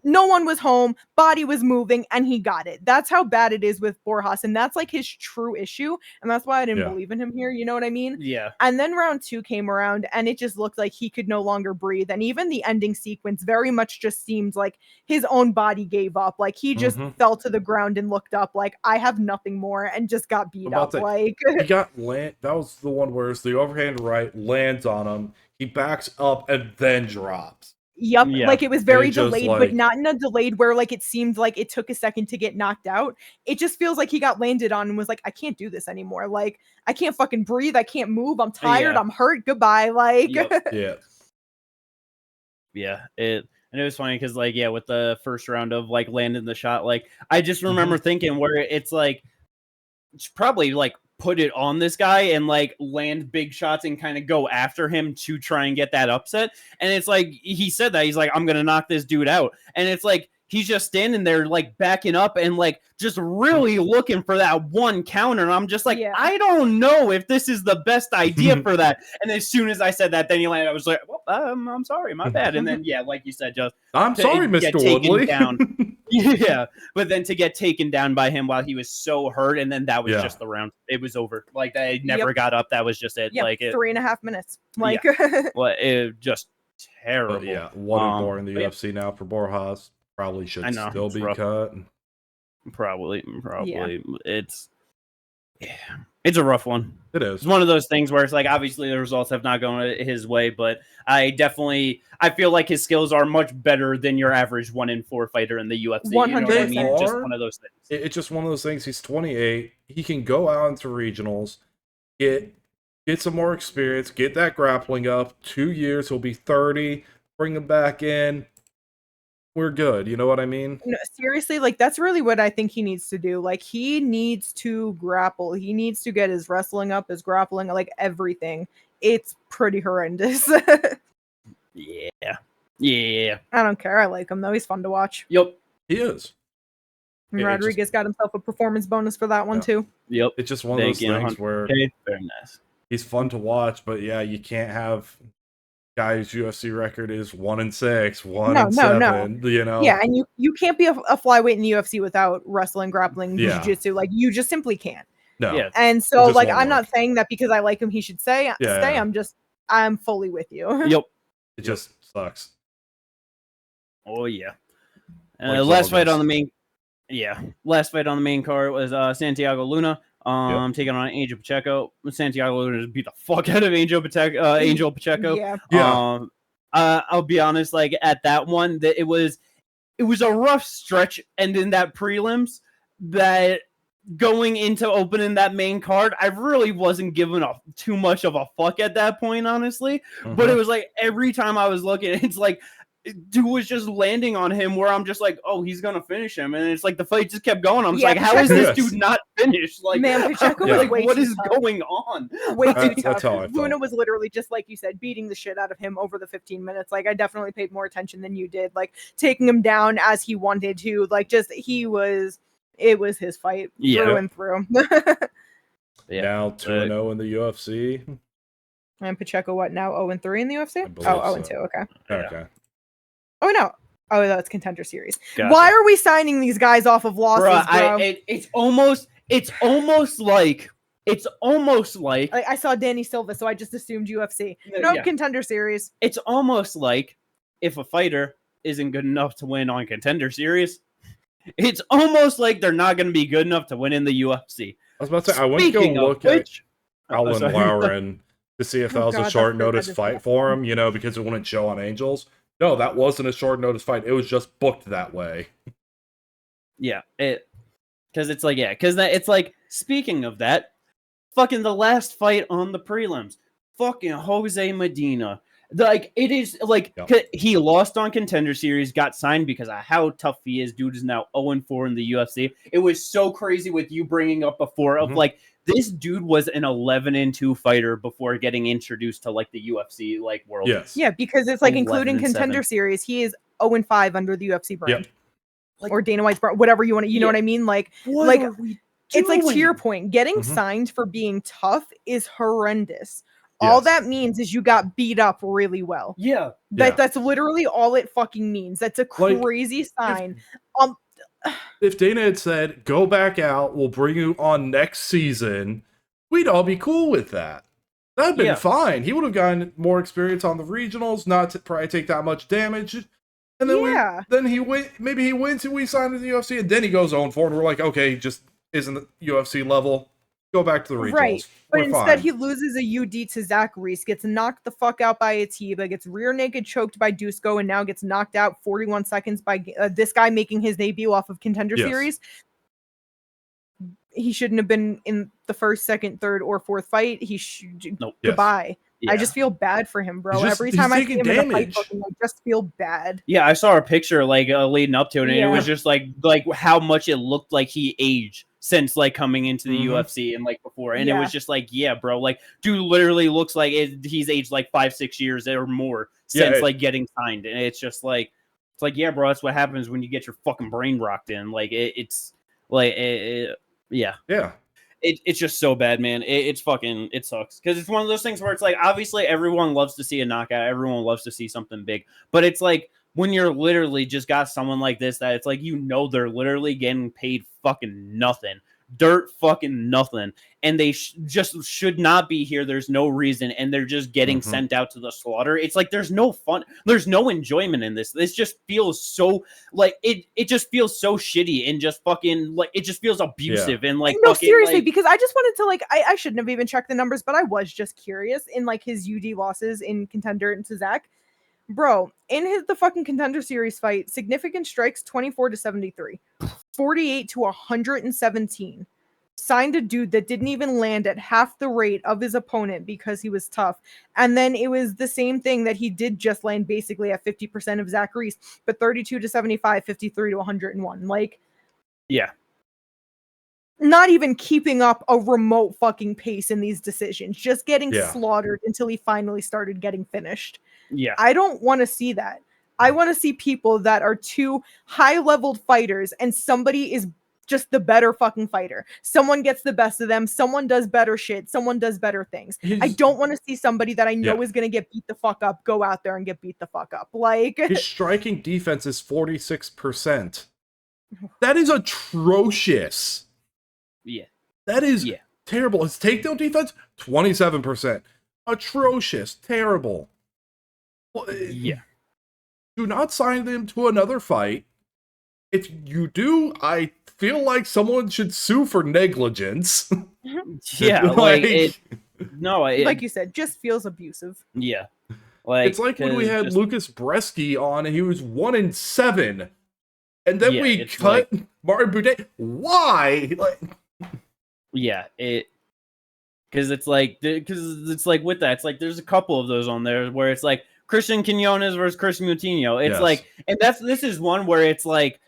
[SPEAKER 3] no one was home, body was moving, and he got it. That's how bad it is with Borjas, and that's like his true issue, and that's why I didn't believe in him here. You know what I mean?
[SPEAKER 1] Yeah.
[SPEAKER 3] And then round 2 came around, and it just looked like he could no longer breathe, and even the ending sequence very much just seemed like his own body gave up. Like he just fell to the ground and looked up, like I have nothing more, and just got beat up. Like
[SPEAKER 2] he got that was the one where it's the overhand right lands on him. He backs up and then drops.
[SPEAKER 3] Yep, like it was very delayed, but not in a delayed where like it seemed like it took a second to get knocked out. It just feels like he got landed on and was like, I can't do this anymore. Like I can't fucking breathe. I can't move. I'm tired. I'm hurt. Goodbye. Like
[SPEAKER 1] And it was funny because like with the first round of like landing the shot, like I just remember thinking where it's like it's probably like put it on this guy and like land big shots and kind of go after him to try and get that upset. And it's like he said that he's like, I'm gonna knock this dude out, and it's like he's just standing there like backing up and like just really looking for that one counter. And I'm just like, I don't know if this is the best idea for that. And as soon as I said that, then he landed. I was like, well, I'm sorry, my bad. And then like you said, just
[SPEAKER 2] I'm sorry, Mr. Woodley.
[SPEAKER 1] But then to get taken down by him while he was so hurt, and then that was just the round. It was over. Like they never got up. That was just it. Like
[SPEAKER 3] 3.5 minutes. Like
[SPEAKER 1] well, it just terrible.
[SPEAKER 2] 1-4 in the UFC now for Borjas. probably should still be cut.
[SPEAKER 1] Probably. It's a rough one.
[SPEAKER 2] It is.
[SPEAKER 1] It's one of those things where it's like, obviously the results have not gone his way, but I feel like his skills are much better than your average 1-in-4 fighter in the UFC.
[SPEAKER 3] 100%.
[SPEAKER 1] You know what I mean? Just one of those things.
[SPEAKER 2] It's just one of those things. He's 28. He can go out into regionals, get some more experience, get that grappling up. 2 years, he'll be 30. Bring him back in. We're good. You know what I mean?
[SPEAKER 3] No, seriously, like that's really what I think he needs to do. Like he needs to grapple. He needs to get his wrestling up, his grappling, like everything. It's pretty horrendous.
[SPEAKER 1] Yeah.
[SPEAKER 3] I don't care. I like him though. He's fun to watch.
[SPEAKER 1] Yep.
[SPEAKER 2] He is.
[SPEAKER 3] And Rodriguez got himself a performance bonus for that one too.
[SPEAKER 1] Yep.
[SPEAKER 2] It's just one of those things where
[SPEAKER 1] very nice.
[SPEAKER 2] He's fun to watch, but yeah, you can't have guy's UFC record is 1-6, 1-7. You know,
[SPEAKER 3] yeah, and you can't be a flyweight in the UFC without wrestling, grappling, jiu-jitsu. Like you just simply can't.
[SPEAKER 2] No.
[SPEAKER 1] Yeah.
[SPEAKER 3] And so, like, I'm not saying that because I like him, he should stay.
[SPEAKER 2] Yeah.
[SPEAKER 3] I'm fully with you.
[SPEAKER 1] Yep.
[SPEAKER 2] It just sucks.
[SPEAKER 1] Oh yeah. Last fight on the main card was Santiago Luna. Taking on Angel Pacheco. Santiago Luna just beat the fuck out of Angel Pacheco.
[SPEAKER 3] Yeah.
[SPEAKER 1] I'll be honest, like at that one, that it was a rough stretch, and in that prelims, that going into opening that main card, I really wasn't giving too much of a fuck at that point, honestly. But it was like every time I was looking, it's like dude was just landing on him where I'm just like, oh, he's gonna finish him, and it's like the fight just kept going. I'm just like, how is this dude not finished? Like,
[SPEAKER 3] man, Pacheco was
[SPEAKER 1] like,
[SPEAKER 3] way
[SPEAKER 1] what
[SPEAKER 3] too
[SPEAKER 1] is
[SPEAKER 3] tough.
[SPEAKER 1] going on?
[SPEAKER 3] Way too tough.
[SPEAKER 2] That's how I felt.
[SPEAKER 3] Luna was literally just like you said, beating the shit out of him over the 15 minutes. Like I definitely paid more attention than you did. Like taking him down as he wanted to. Like just it was his fight through and through.
[SPEAKER 2] Now 2-0 in the UFC.
[SPEAKER 3] And Pacheco, what now? 0-3 in the UFC? Oh, 0-2. Okay. Oh no! Oh, that's Contender Series. Gotcha. Why are we signing these guys off of losses, bro?
[SPEAKER 1] It's almost like
[SPEAKER 3] I saw Danny Silva, so I just assumed UFC. Contender Series.
[SPEAKER 1] It's almost like if a fighter isn't good enough to win on Contender Series, it's almost like they're not going to be good enough to win in the UFC.
[SPEAKER 2] I was about to say, I went to go look at Ailin Lauren to see if that was a short notice fight for him, because it wouldn't show on Angels. No, that wasn't a short notice fight. It was just booked that way.
[SPEAKER 1] Yeah, because it's like, speaking of that, fucking the last fight on the prelims, fucking Jose Medina. Like, it is like, he lost on Contender Series, got signed because of how tough he is. Dude is now 0-4 in the UFC. It was so crazy with you bringing up before of like, this dude was an 11-2 fighter before getting introduced to like the UFC like world.
[SPEAKER 2] Yes.
[SPEAKER 3] Yeah, because it's like including Contender Series, he is 0-5 under the UFC brand. Like, or Dana White's brand, whatever you want to, you know what I mean? Like it's like to your point, getting signed for being tough is horrendous. All that means is you got beat up really well.
[SPEAKER 1] Yeah.
[SPEAKER 3] That's literally all it fucking means. That's a crazy sign.
[SPEAKER 2] If Dana had said, go back out, we'll bring you on next season, we'd all be cool with that. That'd been fine. He would have gotten more experience on the regionals, not to probably take that much damage. And then maybe he wins and we sign to the UFC, and then he goes 0-4, and we're like, okay, he just isn't the UFC level. Go back to the regionals. Right.
[SPEAKER 3] But instead he loses a UD to Zach Reese, gets knocked the fuck out by Atiba, gets rear naked choked by Dusko, and now gets knocked out 41 seconds by this guy making his debut off of Contender Series. He shouldn't have been in the first, second, third, or fourth fight. He should goodbye. Yeah. I just feel bad for him, bro. Every time I see him in a fight booking, I just feel bad.
[SPEAKER 1] Yeah, I saw a picture like leading up to it, and it was just like how much it looked like he aged since like coming into the UFC and like before, and it was just like, yeah, bro, like dude literally looks like he's aged like 5-6 years or more since like getting signed, and it's just like yeah, bro, that's what happens when you get your fucking brain rocked in. Like it's It's just so bad, man. It sucks because it's one of those things where it's like, obviously everyone loves to see a knockout, everyone loves to see something big, but it's like when you're literally just got someone like this that it's like they're literally getting paid fucking nothing dirt fucking nothing, and they just should not be here. There's no reason, and they're just getting sent out to the slaughter. It's like there's no fun, there's no enjoyment in this. This just feels so like it just feels so shitty and just fucking like it just feels abusive and like
[SPEAKER 3] no,
[SPEAKER 1] fucking,
[SPEAKER 3] seriously,
[SPEAKER 1] like,
[SPEAKER 3] because I just wanted to like I shouldn't have even checked the numbers, but I was just curious in like his UD losses in Contender and to Zach. Bro, in the fucking Contender Series fight, significant strikes 24-73, 48-117. Signed a dude that didn't even land at half the rate of his opponent because he was tough. And then it was the same thing that he did just land basically at 50% of Zach Reese, but 32-75, 53-101. Like,
[SPEAKER 1] yeah.
[SPEAKER 3] Not even keeping up a remote fucking pace in these decisions, just getting slaughtered until he finally started getting finished.
[SPEAKER 1] Yeah.
[SPEAKER 3] I don't want to see that. I want to see people that are two high-leveled fighters and somebody is just the better fucking fighter. Someone gets the best of them. Someone does better shit. Someone does better things. I don't want to see somebody that I know is going to get beat the fuck up go out there and get beat the fuck up. Like,
[SPEAKER 2] his striking defense is 46%. That is atrocious.
[SPEAKER 1] Yeah.
[SPEAKER 2] That is terrible. His takedown defense, 27%. Atrocious. Terrible.
[SPEAKER 1] Yeah.
[SPEAKER 2] Do not sign them to another fight. If you do, I feel like someone should sue for negligence.
[SPEAKER 1] Yeah, like
[SPEAKER 3] like you said, just feels abusive.
[SPEAKER 1] Yeah. Like
[SPEAKER 2] it's like when we had Lucas Bresky on and he was 1-7. And then we cut Martin Boudet. Why? Like,
[SPEAKER 1] yeah, because it's like with that, it's like there's a couple of those on there where it's like Christian Quinones versus Chris Moutinho. It's like, and this is one where it's like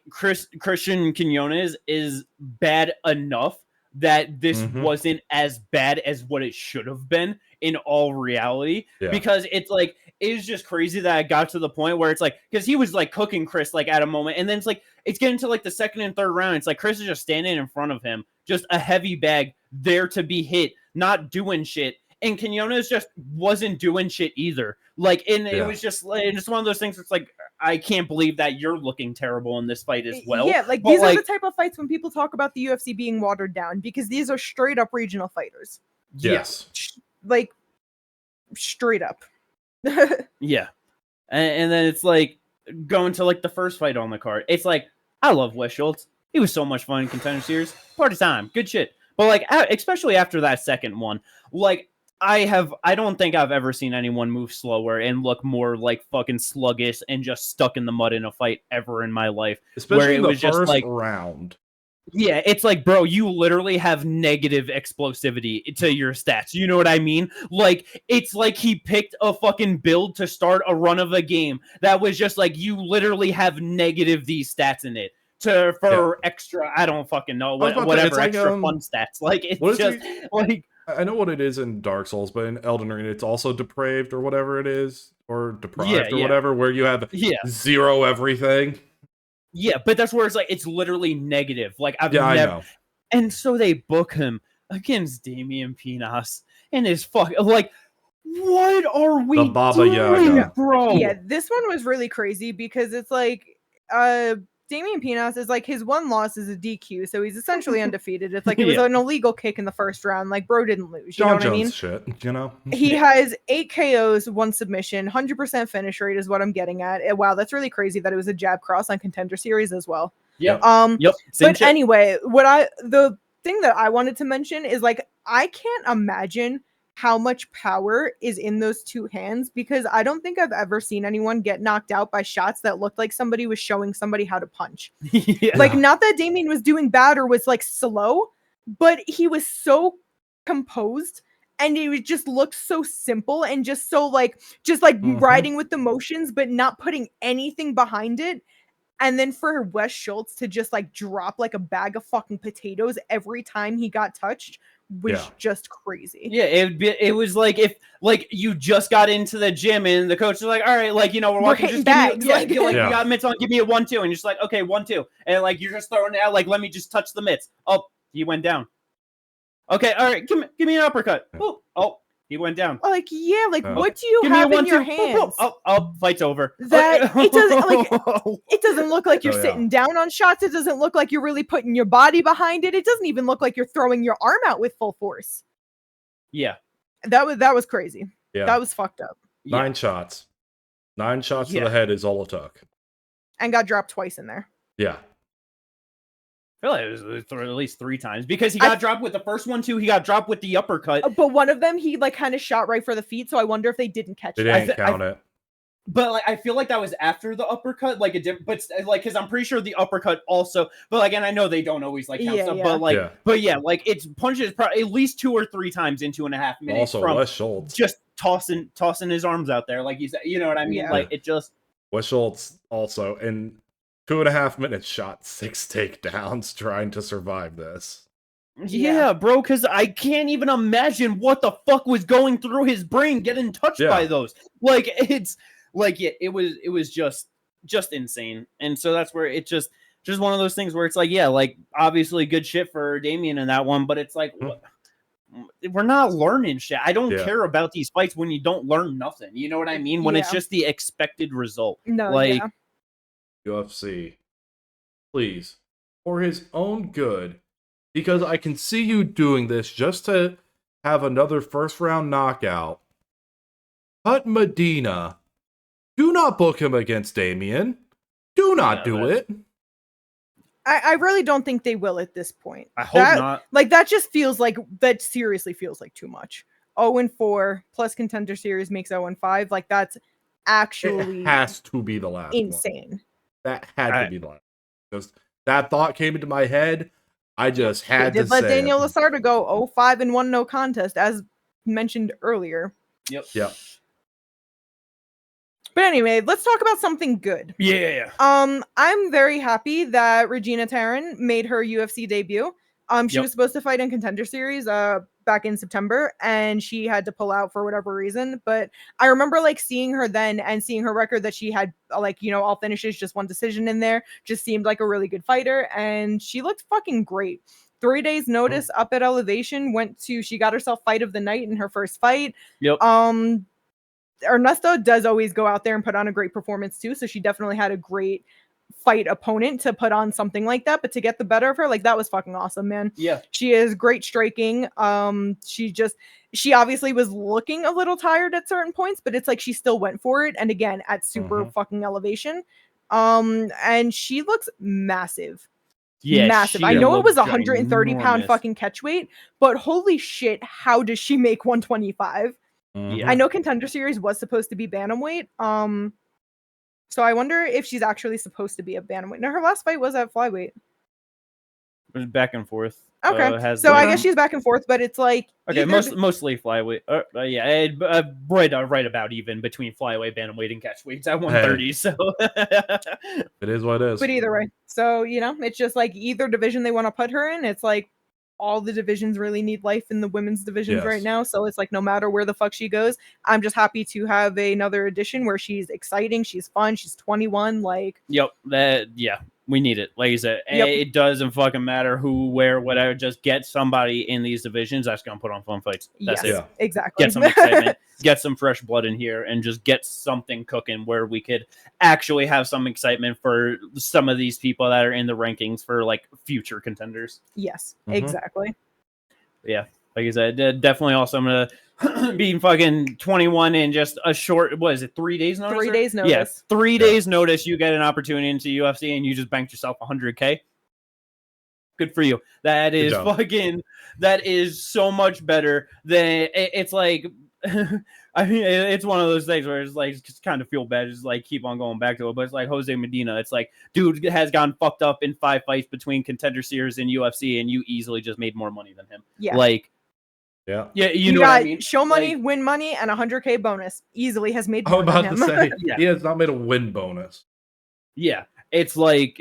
[SPEAKER 1] Christian Quinones is bad enough that this wasn't as bad as what it should have been in all reality, because it's like it's just crazy that I got to the point where it's like, because he was like cooking Chris like at a moment, and then it's like it's getting to like the second and third round, it's like Chris is just standing in front of him, just a heavy bag there to be hit, not doing shit. And Quinones just wasn't doing shit either. Like, and it was just like, it's one of those things where it's like, I can't believe that you're looking terrible in this fight as well.
[SPEAKER 3] Yeah, like these are the type of fights when people talk about the UFC being watered down, because these are straight up regional fighters.
[SPEAKER 2] Yes.
[SPEAKER 3] Like, straight up.
[SPEAKER 1] Yeah. And then it's like going to like the first fight on the card. It's like, I love Wes Schultz. He was so much fun in Contender Series. Party time. Good shit. But like, especially after that second one, like, I don't think I've ever seen anyone move slower and look more like fucking sluggish and just stuck in the mud in a fight ever in my life.
[SPEAKER 2] Especially
[SPEAKER 1] where it
[SPEAKER 2] in the
[SPEAKER 1] was just
[SPEAKER 2] first
[SPEAKER 1] like
[SPEAKER 2] round.
[SPEAKER 1] Yeah, it's like, bro, you literally have negative explosivity to your stats. You know what I mean? Like, it's like he picked a fucking build to start a run of a game that was just like, you literally have negative these stats in it. For extra, I don't fucking know, whatever, like, extra fun stats. Like, it's just like,
[SPEAKER 2] I know what it is in Dark Souls, but in Elden Ring, it's also depraved or whatever it is, or deprived or whatever, where you have zero everything.
[SPEAKER 1] Yeah, but that's where it's like, it's literally negative. Like, I've never.
[SPEAKER 2] I know.
[SPEAKER 1] And so they book him against Damian Pinas and his like, what are we
[SPEAKER 2] the Baba
[SPEAKER 1] doing,
[SPEAKER 2] Yaga,
[SPEAKER 1] bro?
[SPEAKER 3] Yeah, this one was really crazy because it's like, Damian Pinas is like, his one loss is a DQ, so he's essentially undefeated. It's like it was an illegal kick in the first round. Like, bro didn't lose. You know what I mean?
[SPEAKER 2] Shit, you know?
[SPEAKER 3] He has 8 KOs, 1 submission, 100% finish rate is what I'm getting at. Wow, that's really crazy that it was a jab cross on Contender Series as well.
[SPEAKER 1] Yep.
[SPEAKER 3] But anyway, the thing that I wanted to mention is, like, I can't imagine how much power is in those two hands, because I don't think I've ever seen anyone get knocked out by shots that looked like somebody was showing somebody how to punch. Like, not that Damian was doing bad or was like slow, but he was so composed and it just looked so simple and just so like riding with the motions, but not putting anything behind it. And then for Wes Schultz to just like drop like a bag of fucking potatoes every time he got touched was just crazy.
[SPEAKER 1] Yeah, it was like if like you just got into the gym and the coach is like, all right, like, you know, we're walking, just bags. We got mitts on, give me a 1-2, and you're just like, okay, 1-2, and like you're just throwing it out, like, let me just touch the mitts. Oh, he went down. Okay, all right, give me an uppercut. Oh, He went down.
[SPEAKER 3] Like, yeah, like what do you
[SPEAKER 1] Give
[SPEAKER 3] have
[SPEAKER 1] me a
[SPEAKER 3] in your
[SPEAKER 1] 1-2.
[SPEAKER 3] hands?
[SPEAKER 1] Oh, fight's over.
[SPEAKER 3] That it doesn't look like you're sitting down on shots. It doesn't look like you're really putting your body behind it. It doesn't even look like you're throwing your arm out with full force.
[SPEAKER 1] Yeah.
[SPEAKER 3] That was crazy.
[SPEAKER 2] Yeah.
[SPEAKER 3] That was fucked up.
[SPEAKER 2] 9 shots. 9 shots to the head is all it took.
[SPEAKER 3] And got dropped twice in there.
[SPEAKER 2] Yeah.
[SPEAKER 1] I feel like it was at least 3 times because he got dropped with the first one too. He got dropped with the uppercut.
[SPEAKER 3] But one of them, he like kind of shot right for the feet. So I wonder if they didn't catch
[SPEAKER 2] it. They didn't count it.
[SPEAKER 1] But like, I feel like that was after the uppercut, like but like, because I'm pretty sure the uppercut also. But like, and I know they don't always like count stuff. But like, but yeah, like it's punches at least 2 or 3 times in 2.5 minutes.
[SPEAKER 2] Also, Wes Schultz
[SPEAKER 1] just tossing his arms out there, like you said. You know what I mean? Like it just.
[SPEAKER 2] Wes Schultz also in 2.5 minutes shot 6 takedowns trying to survive this.
[SPEAKER 1] Yeah, bro, because I can't even imagine what the fuck was going through his brain getting touched by those. Like it's like it was just insane. And so that's where it just one of those things where it's like, yeah, like obviously good shit for Damien in that one, but it's like we're not learning shit. I don't care about these fights when you don't learn nothing. You know what I mean? When it's just the expected result.
[SPEAKER 3] No,
[SPEAKER 1] like
[SPEAKER 2] UFC, please, for his own good, because I can see you doing this just to have another first round knockout. Cut MEDINA. Do not book him against Damien. Do not do it.
[SPEAKER 3] I really don't think they will at this point.
[SPEAKER 1] I hope not.
[SPEAKER 3] Like that just feels like that seriously feels like too much. 0-4 plus contender series makes 0-5. Like that's actually
[SPEAKER 2] it has to be the last
[SPEAKER 3] insane.
[SPEAKER 2] One. That had to be the last. Just that thought came into my head. I just had to
[SPEAKER 3] let Daniel Lasarda go 0-5-1 no contest, as mentioned earlier.
[SPEAKER 2] Yep.
[SPEAKER 3] But anyway, let's talk about something good.
[SPEAKER 1] Yeah.
[SPEAKER 3] I'm very happy that Regina Tarin made her UFC debut. She was supposed to fight in Contender Series back in September, and she had to pull out for whatever reason. But I remember like seeing her then and seeing her record that she had like, you know, all finishes, just 1 decision in there. Just seemed like a really good fighter, and she looked fucking great. 3 days notice up at Elevation, she got herself fight of the night in her first fight. Ernesta does always go out there and put on a great performance too, so she definitely had a great fight opponent to put on something like that, but to get the better of her, like that was fucking awesome, man.
[SPEAKER 1] Yeah.
[SPEAKER 3] She is great striking. She obviously was looking a little tired at certain points, but it's like she still went for it, and again at super fucking elevation. And she looks massive.
[SPEAKER 1] Yeah,
[SPEAKER 3] massive. I know it was 130 pound fucking catch weight, but holy shit, how does she make 125?
[SPEAKER 1] Yeah.
[SPEAKER 3] I know Contender Series was supposed to be bantamweight. So I wonder if she's actually supposed to be a bantamweight. No, her last fight was at flyweight.
[SPEAKER 1] It was back and forth.
[SPEAKER 3] Okay, so I guess she's back and forth, but it's like
[SPEAKER 1] mostly flyweight. Right about even between flyweight, bantamweight, and catchweights at 130. So
[SPEAKER 2] it is what it is.
[SPEAKER 3] But either way, so you know, it's just like either division they want to put her in. It's like all the divisions really need life in the women's divisions right now. So it's like no matter where the fuck she goes, I'm just happy to have another edition where she's exciting, she's fun, she's 21. Like,
[SPEAKER 1] we need it. Like you said, it doesn't fucking matter who, where, whatever. Just get somebody in these divisions that's gonna put on fun fights. That's it.
[SPEAKER 3] Exactly.
[SPEAKER 1] Get some excitement, get some fresh blood in here, and just get something cooking where we could actually have some excitement for some of these people that are in the rankings for like future contenders.
[SPEAKER 3] Yes, exactly.
[SPEAKER 1] Yeah, like I said, definitely also I'm gonna being fucking 21 in just a short, what is it, 3 days notice?
[SPEAKER 3] 3 days notice.
[SPEAKER 1] Yes, 3 days notice. You get an opportunity into UFC and you just banked yourself 100K. Good for you. That is that is so much better than it's like. I mean, it's one of those things where it's like just kind of feel bad, just like keep on going back to it. But it's like Jose Medina. It's like dude has gotten fucked up in 5 fights between Contender Series and UFC, and you easily just made more money than him.
[SPEAKER 3] Yeah,
[SPEAKER 1] like.
[SPEAKER 2] Yeah,
[SPEAKER 1] you know what I mean?
[SPEAKER 3] Show money, win money, and 100K bonus. Easily has made
[SPEAKER 2] more
[SPEAKER 3] than him.
[SPEAKER 2] To say, he has not made a win bonus.
[SPEAKER 1] Yeah, it's like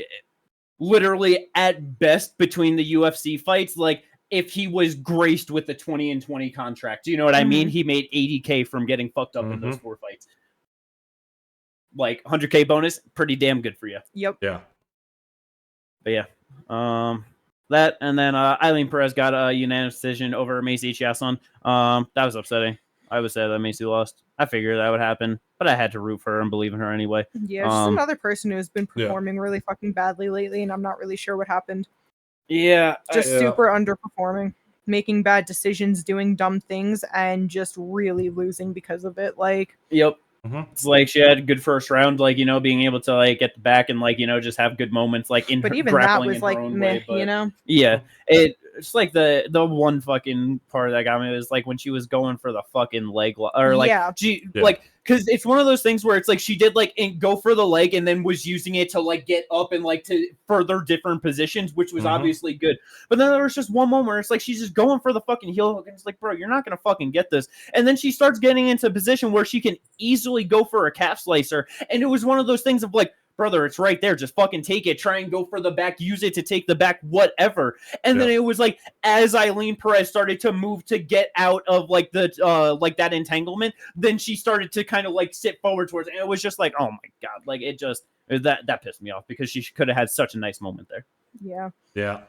[SPEAKER 1] literally at best between the UFC fights, like if he was graced with the 20-20 contract, you know what I mean? He made 80K from getting fucked up in those 4 fights. Like 100K bonus, pretty damn good for you.
[SPEAKER 3] Yep.
[SPEAKER 2] Yeah.
[SPEAKER 1] But yeah, that and then Ailin Perez got a unanimous decision over Macy Chiasson. That was upsetting. I was sad that Macy lost. I figured that would happen, but I had to root for her and believe in her anyway.
[SPEAKER 3] Yeah, just another person who's been performing really fucking badly lately, and I'm not really sure what happened.
[SPEAKER 1] Yeah.
[SPEAKER 3] Just super underperforming, making bad decisions, doing dumb things, and just really losing because of it. Like,
[SPEAKER 1] yep. It's like she had a good first round, like, you know, being able to like get the back and like, you know, just have good moments like in
[SPEAKER 3] but
[SPEAKER 1] her
[SPEAKER 3] even
[SPEAKER 1] grappling
[SPEAKER 3] that was
[SPEAKER 1] in
[SPEAKER 3] like
[SPEAKER 1] her own
[SPEAKER 3] meh,
[SPEAKER 1] way. But
[SPEAKER 3] you know?
[SPEAKER 1] Yeah. It's like the one fucking part that got me was like when she was going for the fucking leg or like like because it's one of those things where it's like she did like go for the leg and then was using it to like get up and like to further different positions, which was obviously good. But then there was just one moment where it's like she's just going for the fucking heel hook and it's like, bro, you're not gonna fucking get this. And then she starts getting into a position where she can easily go for a calf slicer, and it was one of those things of like, brother, it's right there. Just fucking take it. Try and go for the back. Use it to take the back, whatever. And then it was like, as Ailin Perez started to move to get out of like the like that entanglement, then she started to kind of like sit forward towards it. And it was just like, oh my god, like it just that pissed me off because she could have had such a nice moment there.
[SPEAKER 2] Yeah.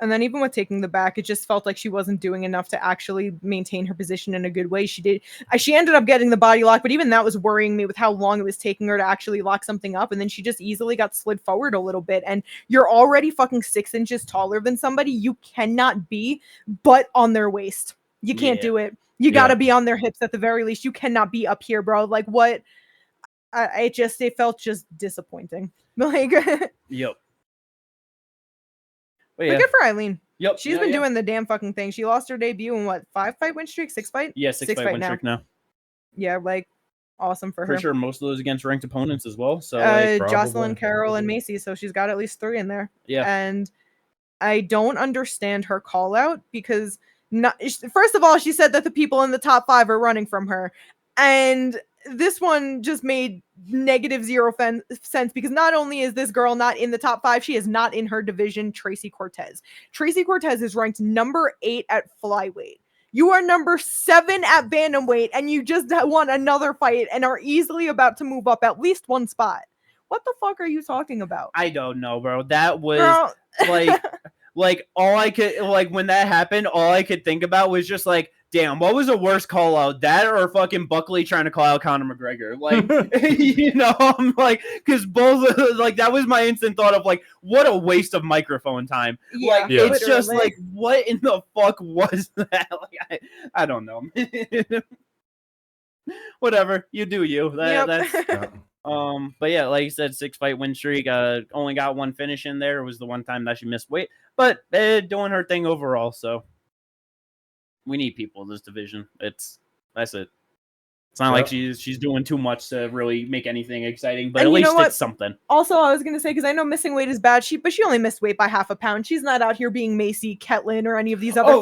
[SPEAKER 3] And then even with taking the back, it just felt like she wasn't doing enough to actually maintain her position in a good way. She ended up getting the body lock, but even that was worrying me with how long it was taking her to actually lock something up. And then she just easily got slid forward a little bit. And you're already fucking 6 inches taller than somebody. You cannot be but on their waist. You can't do it. You got to be on their hips at the very least. You cannot be up here, bro. Like what? It felt just disappointing. Like,
[SPEAKER 1] yep.
[SPEAKER 3] But good for Ailin.
[SPEAKER 1] Yep.
[SPEAKER 3] She's been doing the damn fucking thing. She lost her debut in what, 5-fight win streak? 6-fight?
[SPEAKER 1] Yeah, 6-fight win streak now.
[SPEAKER 3] Yeah, like awesome for her.
[SPEAKER 1] For sure, most of those against ranked opponents as well. So
[SPEAKER 3] Jocelyn, Carol, and Macy. So she's got at least 3 in there.
[SPEAKER 1] Yeah.
[SPEAKER 3] And I don't understand her call out because first of all, she said that the people in the top 5 are running from her. And this one just made negative zero sense because not only is this girl not in the top 5, she is not in her division. Tracy Cortez is ranked number 8 at flyweight. You are number 7 at bantamweight, and you just won another fight and are easily about to move up at least 1 spot. What the fuck are you talking about?
[SPEAKER 1] I don't know, bro. That was like all I could like when that happened. All I could think about was just like, damn, what was a worse call out, that or fucking Buckley trying to call out Conor McGregor? Like, you know, I'm like, because both like that was my instant thought of like, what a waste of microphone time. Like, it's literally just like, what in the fuck was that? Like, I don't know. Whatever, you do you. That's. But yeah, like you said, 6-fight win streak. Only got 1 finish in there. It was the one time that she missed weight, but doing her thing overall. So we need people in this division. That's it. It's not like she's doing too much to really make anything exciting, but at least it's something.
[SPEAKER 3] Also, I was gonna say, because I know missing weight is bad, but she only missed weight by half a pound. She's not out here being Macy, Ketlin, or any of these other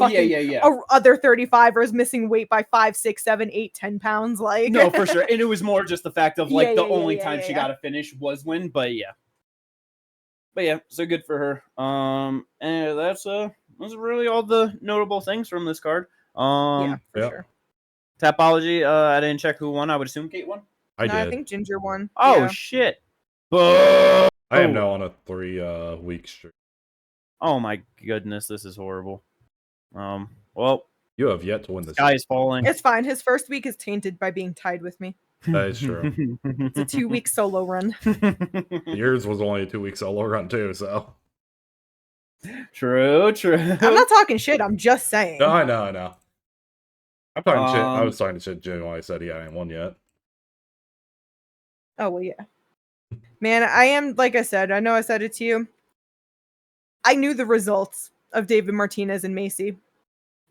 [SPEAKER 3] other 35ers missing weight by 5, 6, 7, 8, 10 pounds. Like,
[SPEAKER 1] no, for sure. And it was more just the fact of like the only time she got a finish was when, but yeah, so good for her. And that's really all the notable things from this card.
[SPEAKER 3] For sure.
[SPEAKER 1] Tapology, I didn't check who won. I would assume Kate won.
[SPEAKER 2] I did.
[SPEAKER 3] I think Ginger won.
[SPEAKER 1] Oh, shit.
[SPEAKER 2] I am now on a 3-week streak.
[SPEAKER 1] Oh, my goodness. This is horrible. Well.
[SPEAKER 2] You have yet to win this.
[SPEAKER 1] Sky is falling.
[SPEAKER 3] It's fine. His first week is tainted by being tied with me.
[SPEAKER 2] That is true.
[SPEAKER 3] It's a 2-week solo run.
[SPEAKER 2] Yours was only a 2-week solo run, too, so.
[SPEAKER 1] True.
[SPEAKER 3] I'm not talking shit. I'm just saying.
[SPEAKER 2] No, I know. I'm talking shit. I was talking shit when I said he hadn't won yet.
[SPEAKER 3] Oh, well, yeah. Man, I am, like I said, I know I said it to you. I knew the results of David Martinez and Macy.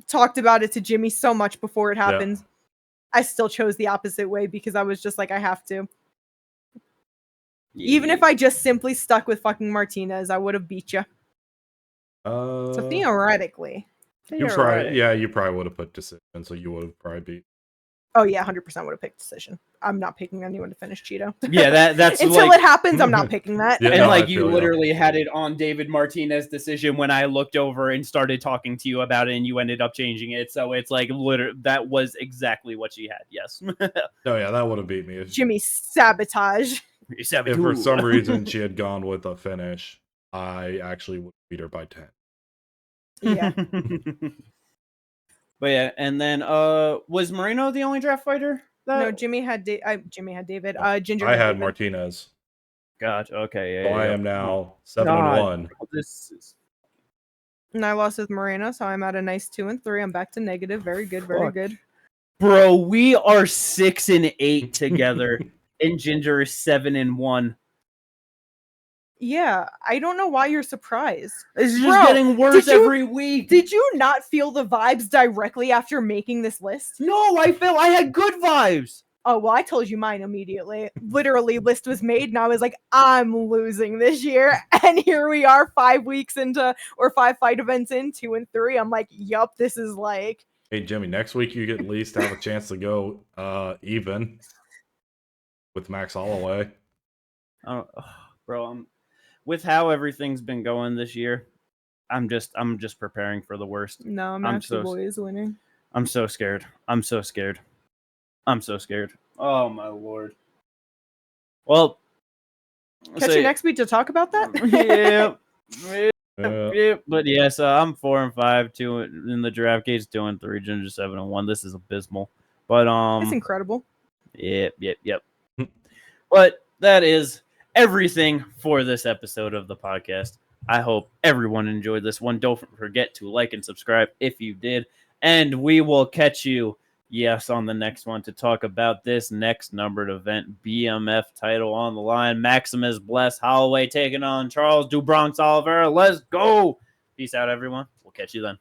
[SPEAKER 3] Talked about it to Jimmy so much before it happened. Yeah. I still chose the opposite way because I was just like, I have to. Yeah. Even if I just simply stuck with fucking Martinez, I would have beat you. So theoretically.
[SPEAKER 2] You probably would have put decision, so you would have probably beat.
[SPEAKER 3] Oh yeah, 100% would have picked decision. I'm not picking anyone to finish Chito.
[SPEAKER 1] Yeah, that's
[SPEAKER 3] until it happens. I'm not picking that.
[SPEAKER 1] Yeah, and like you literally had it on David Martinez decision when I looked over and started talking to you about it, and you ended up changing it. So it's like literally that was exactly what she had. Yes.
[SPEAKER 2] Oh yeah, that would have beat me.
[SPEAKER 3] Jimmy sabotage.
[SPEAKER 2] If for some reason she had gone with a finish, I actually would beat her by 10.
[SPEAKER 3] Yeah.
[SPEAKER 1] But yeah, and then was Moreno the only draft fighter?
[SPEAKER 3] No, Jimmy had David. Ginger
[SPEAKER 2] I
[SPEAKER 3] had
[SPEAKER 2] had
[SPEAKER 3] David.
[SPEAKER 2] Martinez.
[SPEAKER 1] Gotcha. Okay, yeah.
[SPEAKER 2] So I am now 7-1.
[SPEAKER 1] This is
[SPEAKER 3] And I lost with Moreno, so I'm at a nice 2-3. I'm back to negative. Very good, very good.
[SPEAKER 1] bro. We are 6-8 together, and Ginger is 7-1.
[SPEAKER 3] Yeah, I don't know why you're surprised.
[SPEAKER 1] It's just getting worse every week.
[SPEAKER 3] Did you not feel the vibes directly after making this list?
[SPEAKER 1] No, I felt I had good vibes.
[SPEAKER 3] Oh, well, I told you mine immediately. Literally, list was made, and I was like, I'm losing this year. And here we are 5 weeks into, or 5 fight events in, 2-3. I'm like, yup, this is like...
[SPEAKER 2] Hey, Jimmy, next week you at least have a chance to go even with Max Holloway.
[SPEAKER 1] Bro, with how everything's been going this year, I'm just preparing for the worst.
[SPEAKER 3] No, Maxi Boy is winning.
[SPEAKER 1] I'm so scared. I'm so scared. Oh my lord. Well,
[SPEAKER 3] catch you next week to talk about that.
[SPEAKER 1] Yeah. But yes, I'm 4-5, 2 in the draft case, 2-3, Ginger 7-1. This is abysmal. But
[SPEAKER 3] it's incredible.
[SPEAKER 1] Yep. But that is everything for this episode of the podcast. I hope everyone enjoyed this one. Don't forget to like and subscribe if you did. And we will catch you, on the next one to talk about this next numbered event. BMF title on the line. Maximus Bless Holloway taking on Charles Du Bronx Oliveira. Let's go. Peace out, everyone. We'll catch you then.